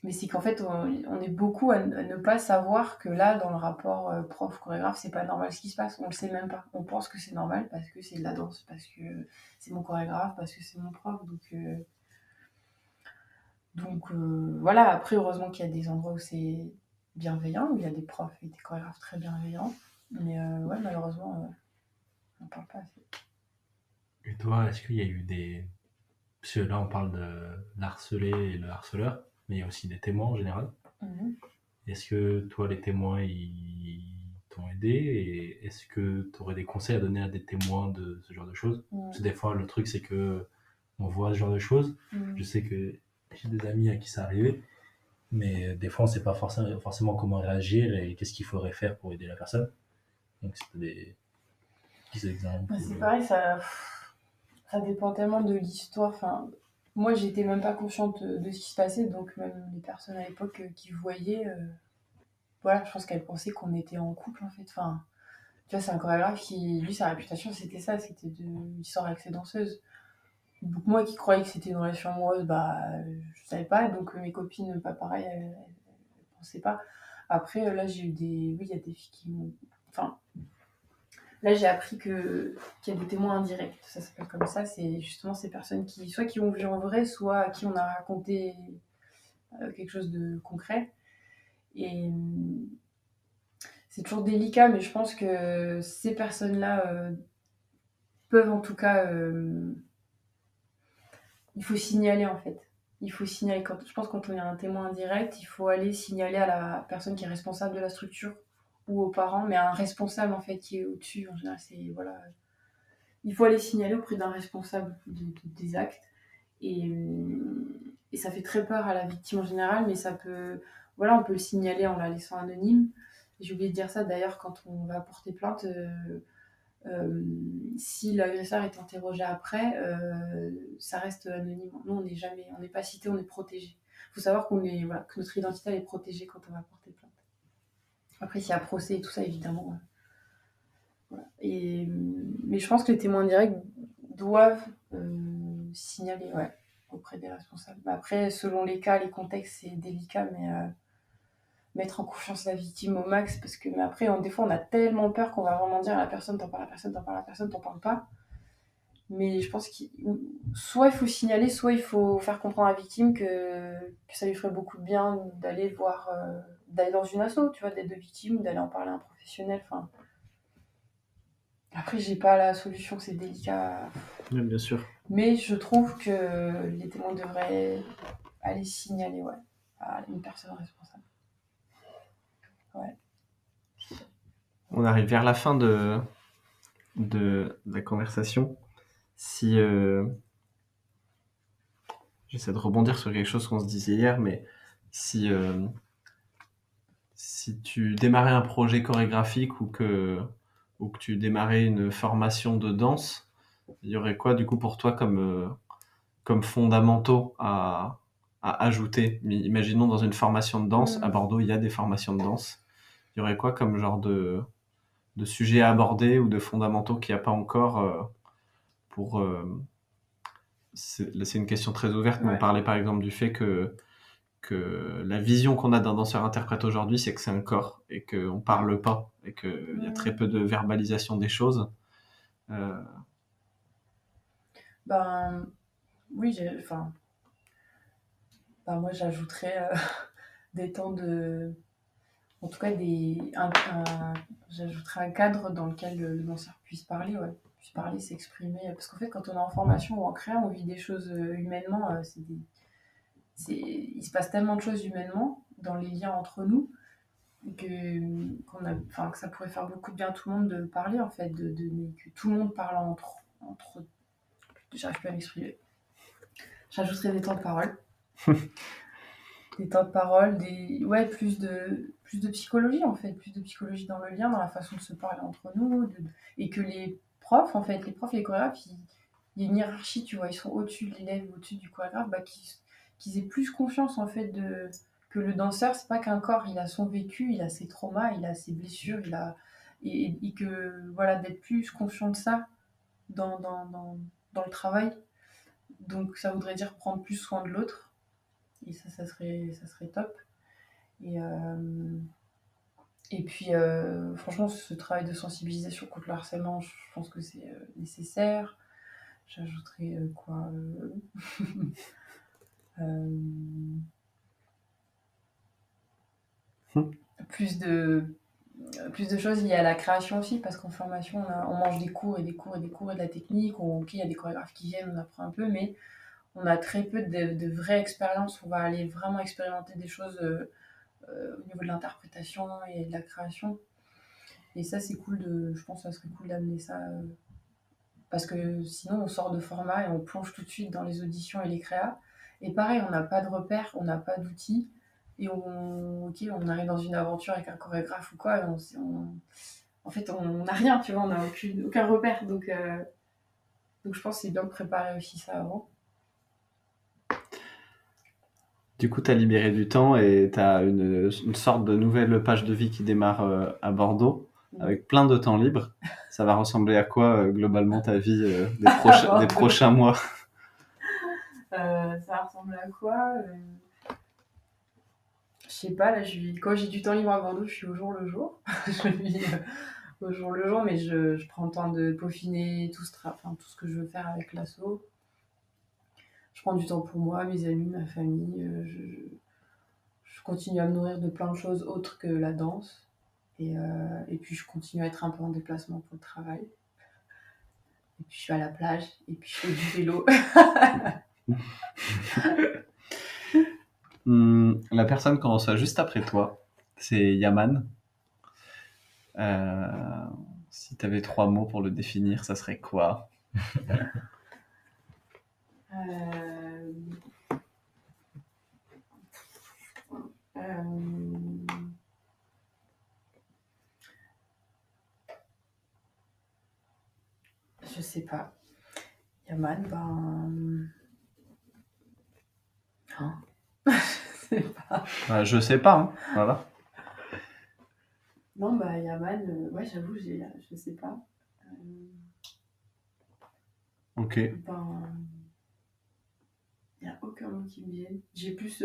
Mais c'est qu'en fait, on est beaucoup à ne pas savoir que là, dans le rapport prof-chorégraphe, c'est pas normal ce qui se passe. On le sait même pas. On pense que c'est normal parce que c'est de la danse, parce que c'est mon chorégraphe, parce que c'est mon prof. Donc voilà, après, heureusement qu'il y a des endroits où c'est bienveillant, où il y a des profs et des chorégraphes très bienveillants. Mais ouais, malheureusement, on parle pas assez. Et toi, est-ce qu'il y a eu des... Parce que là, on parle de l'harcelé et le harceleur, mais il y a aussi des témoins en général. Est-ce que toi, les témoins, ils t'ont aidé et est-ce que tu aurais des conseils à donner à des témoins de ce genre de choses? Parce que des fois, le truc, c'est que on voit ce genre de choses. Je sais que j'ai des amis à qui ça arrivait, mais des fois, on ne sait pas forcément comment réagir et qu'est-ce qu'il faudrait faire pour aider la personne. Donc, c'était des petits exemples. C'est pareil, ça dépend tellement de l'histoire. Enfin, moi, j'étais même pas consciente de ce qui se passait, donc même les personnes à l'époque qui voyaient, voilà, je pense qu'elles pensaient qu'on était en couple en fait. Enfin, tu vois, c'est un chorégraphe qui, lui, sa réputation, c'était ça, il sort avec ses danseuses. Donc moi qui croyais que c'était une relation amoureuse, bah, je savais pas, donc mes copines, pas pareil, elles pensaient pas. Après, là, j'ai eu des... Oui, il y a des filles qui m'ont... Enfin, là, j'ai appris qu'il y a des témoins indirects, ça s'appelle comme ça, c'est justement ces personnes qui, soit qui ont vu en vrai, soit à qui on a raconté quelque chose de concret. Et c'est toujours délicat, mais je pense que ces personnes-là peuvent en tout cas... il faut signaler en fait. Il faut signaler. Je pense que quand on est un témoin indirect, il faut aller signaler à la personne qui est responsable de la structure ou aux parents, mais à un responsable en fait qui est au-dessus. En général, c'est voilà. Il faut aller signaler auprès d'un responsable des actes. Et ça fait très peur à la victime en général, mais ça peut... Voilà, on peut le signaler en la laissant anonyme. J'ai oublié de dire ça d'ailleurs, quand on va porter plainte, si l'agresseur est interrogé après, ça reste anonyme. Nous, on n'est pas cité, on est protégé. Il faut savoir que notre identité elle est protégée quand on va porter plainte. Après, s'il y a procès et tout ça, évidemment. Voilà. Mais je pense que les témoins directs doivent signaler auprès des responsables. Après, selon les cas, les contextes, c'est délicat, mais mettre en confiance la victime au max, parce que mais après, des fois, on a tellement peur qu'on va vraiment dire à la personne, t'en parles pas. Mais je pense que soit il faut signaler, soit il faut faire comprendre à la victime que ça lui ferait beaucoup de bien d'aller voir, d'aller dans une asso, tu vois, d'aide de victime, d'aller en parler à un professionnel. Enfin, après, j'ai pas la solution, c'est délicat. Oui, bien sûr. Mais je trouve que les témoins devraient aller signaler, à une personne responsable. Ouais. On arrive vers la fin de la conversation. Si j'essaie de rebondir sur quelque chose qu'on se disait hier, mais si tu démarrais un projet chorégraphique ou que tu démarrais une formation de danse, il y aurait quoi du coup pour toi comme fondamentaux à ajouter? Imaginons dans une formation de danse, à Bordeaux il y a des formations de danse, il y aurait quoi comme genre de sujets à aborder ou de fondamentaux qu'il n'y a pas encore pour... c'est une question très ouverte, mais on parlait par exemple du fait que la vision qu'on a d'un danseur-interprète aujourd'hui, c'est que c'est un corps et qu'on parle pas et qu'il y a très peu de verbalisation des choses. Ben, oui, moi j'ajouterais des temps de. En tout cas, j'ajouterais un cadre dans lequel le danseur puisse parler, puisse parler, s'exprimer. Parce qu'en fait, quand on est en formation ou en créa, on vit des choses humainement. Il se passe tellement de choses humainement dans les liens entre nous que ça pourrait faire beaucoup de bien à tout le monde de parler, en fait, que tout le monde parle entre. J'arrive plus à m'exprimer. J'ajouterais des temps de parole. Des temps de parole, plus de psychologie en fait, plus de psychologie dans le lien, dans la façon de se parler entre nous, et que les profs, les chorégraphes, il y a une hiérarchie, tu vois, ils sont au-dessus de l'élève, au-dessus du chorégraphe, qu'ils aient plus confiance en fait que le danseur, c'est pas qu'un corps, il a son vécu, il a ses traumas, il a ses blessures, et que voilà, d'être plus conscient de ça dans le travail. Donc ça voudrait dire prendre plus soin de l'autre. Et ça serait top. Et puis, franchement, ce travail de sensibilisation contre le harcèlement, je pense que c'est nécessaire. J'ajouterais quoi plus de choses liées à la création aussi, parce qu'en formation, on mange des cours et des cours et des cours et de la technique. Ok, il y a des chorégraphes qui viennent, on apprend un peu, mais on a très peu de vraies expériences. On va aller vraiment expérimenter des choses au niveau de l'interprétation et de la création. Et ça, c'est cool je pense que ça serait cool d'amener ça. Parce que sinon, on sort de format et on plonge tout de suite dans les auditions et les créas. Et pareil, on n'a pas de repères, on n'a pas d'outils. Et on arrive dans une aventure avec un chorégraphe ou quoi. En fait, on n'a rien, tu vois, on n'a aucun repère. Donc, je pense que c'est bien de préparer aussi ça avant. Du coup, tu as libéré du temps et tu as une sorte de nouvelle page de vie qui démarre à Bordeaux, avec plein de temps libre. Ça va ressembler à quoi, globalement, ta vie des prochains mois? Ça va ressembler à quoi Je sais pas, là, quand j'ai du temps libre à Bordeaux, je suis au jour le jour. Je vis au jour le jour, mais je prends le temps de peaufiner tout ce que je veux faire avec l'asso. Je prends du temps pour moi, mes amis, ma famille. Je continue à me nourrir de plein de choses autres que la danse. Et puis je continue à être un peu en déplacement pour le travail. Et puis je suis à la plage. Et puis je fais du vélo. La personne qu'on reçoit juste après toi, c'est Yaman. Si tu avais 3 mots pour le définir, ça serait quoi? Je sais pas. Yaman, je sais pas. Je sais pas, hein. Voilà. Non, Yaman, j'avoue, je sais pas. Ok. Il n'y a aucun mot qui me vienne. J'ai plus.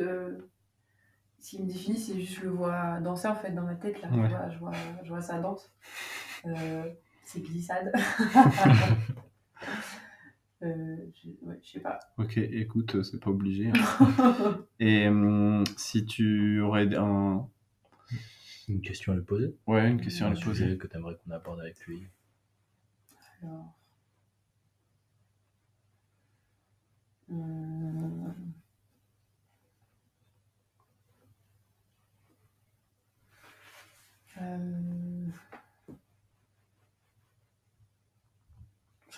Ce qui me définit, c'est juste je le vois danser en fait dans ma tête. Là, Ouais. je vois sa danse. Ses glissades. Je sais pas. Ok, écoute, c'est pas obligé. Hein. Et si tu aurais Une question à lui poser. Ouais, une question à Un lui poser. sujet que tu aimerais qu'on aborde avec lui. Alors.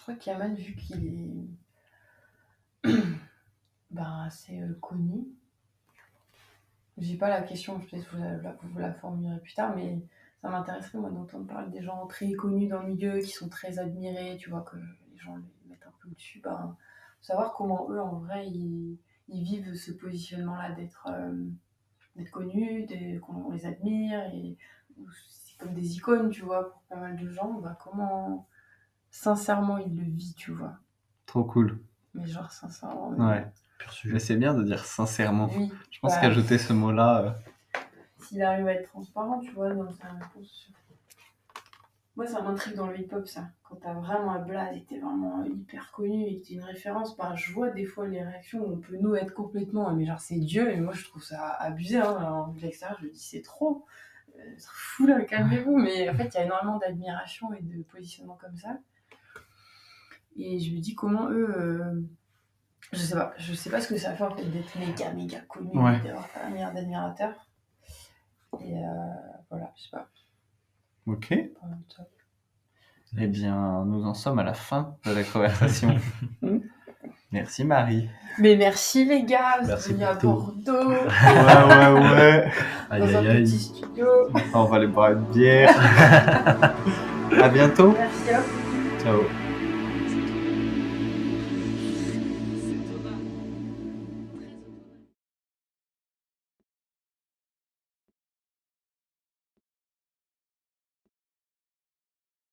crois qu'Yaman, vu qu'il est assez connu, j'ai pas la question, peut-être vous la formulerez plus tard, mais ça m'intéresserait moi d'entendre parler des gens très connus dans le milieu, qui sont très admirés, tu vois, que les gens les mettent un peu au-dessus, savoir comment eux en vrai ils vivent ce positionnement-là d'être connus, qu'on les admire, et c'est comme des icônes, tu vois, pour pas mal de gens, comment sincèrement ils le vivent, tu vois. Trop cool. Mais genre sincèrement. Ouais. Pur sujet. Mais c'est bien de dire sincèrement. Oui. Je pense qu'ajouter ce mot-là... S'il arrive à être transparent, tu vois, dans sa réponse. Moi, ça m'intrigue dans le hip-hop, ça. Quand t'as vraiment un blaze et que t'es vraiment hyper connu et que t'es une référence, je vois des fois les réactions où on peut nous être complètement, mais genre c'est Dieu, et moi je trouve ça abusé, hein. Alors, de l'extérieur, je me dis c'est trop. C'est fou là, calmez-vous, mais en fait, il y a énormément d'admiration et de positionnement comme ça. Et je me dis comment eux. Je sais pas ce que ça fait en fait d'être méga connu, Ouais. d'avoir un milliard d'admirateurs. Et voilà, je sais pas. Ok. Eh bien, nous en sommes à la fin de la conversation. Merci Marie. Mais merci les gars, vous êtes Merci venus à pour tout. Bordeaux, Ouais. Aïe, dans un aïe, aïe. petit studio. On va aller boire une bière. À bientôt. Merci à vous. Ciao.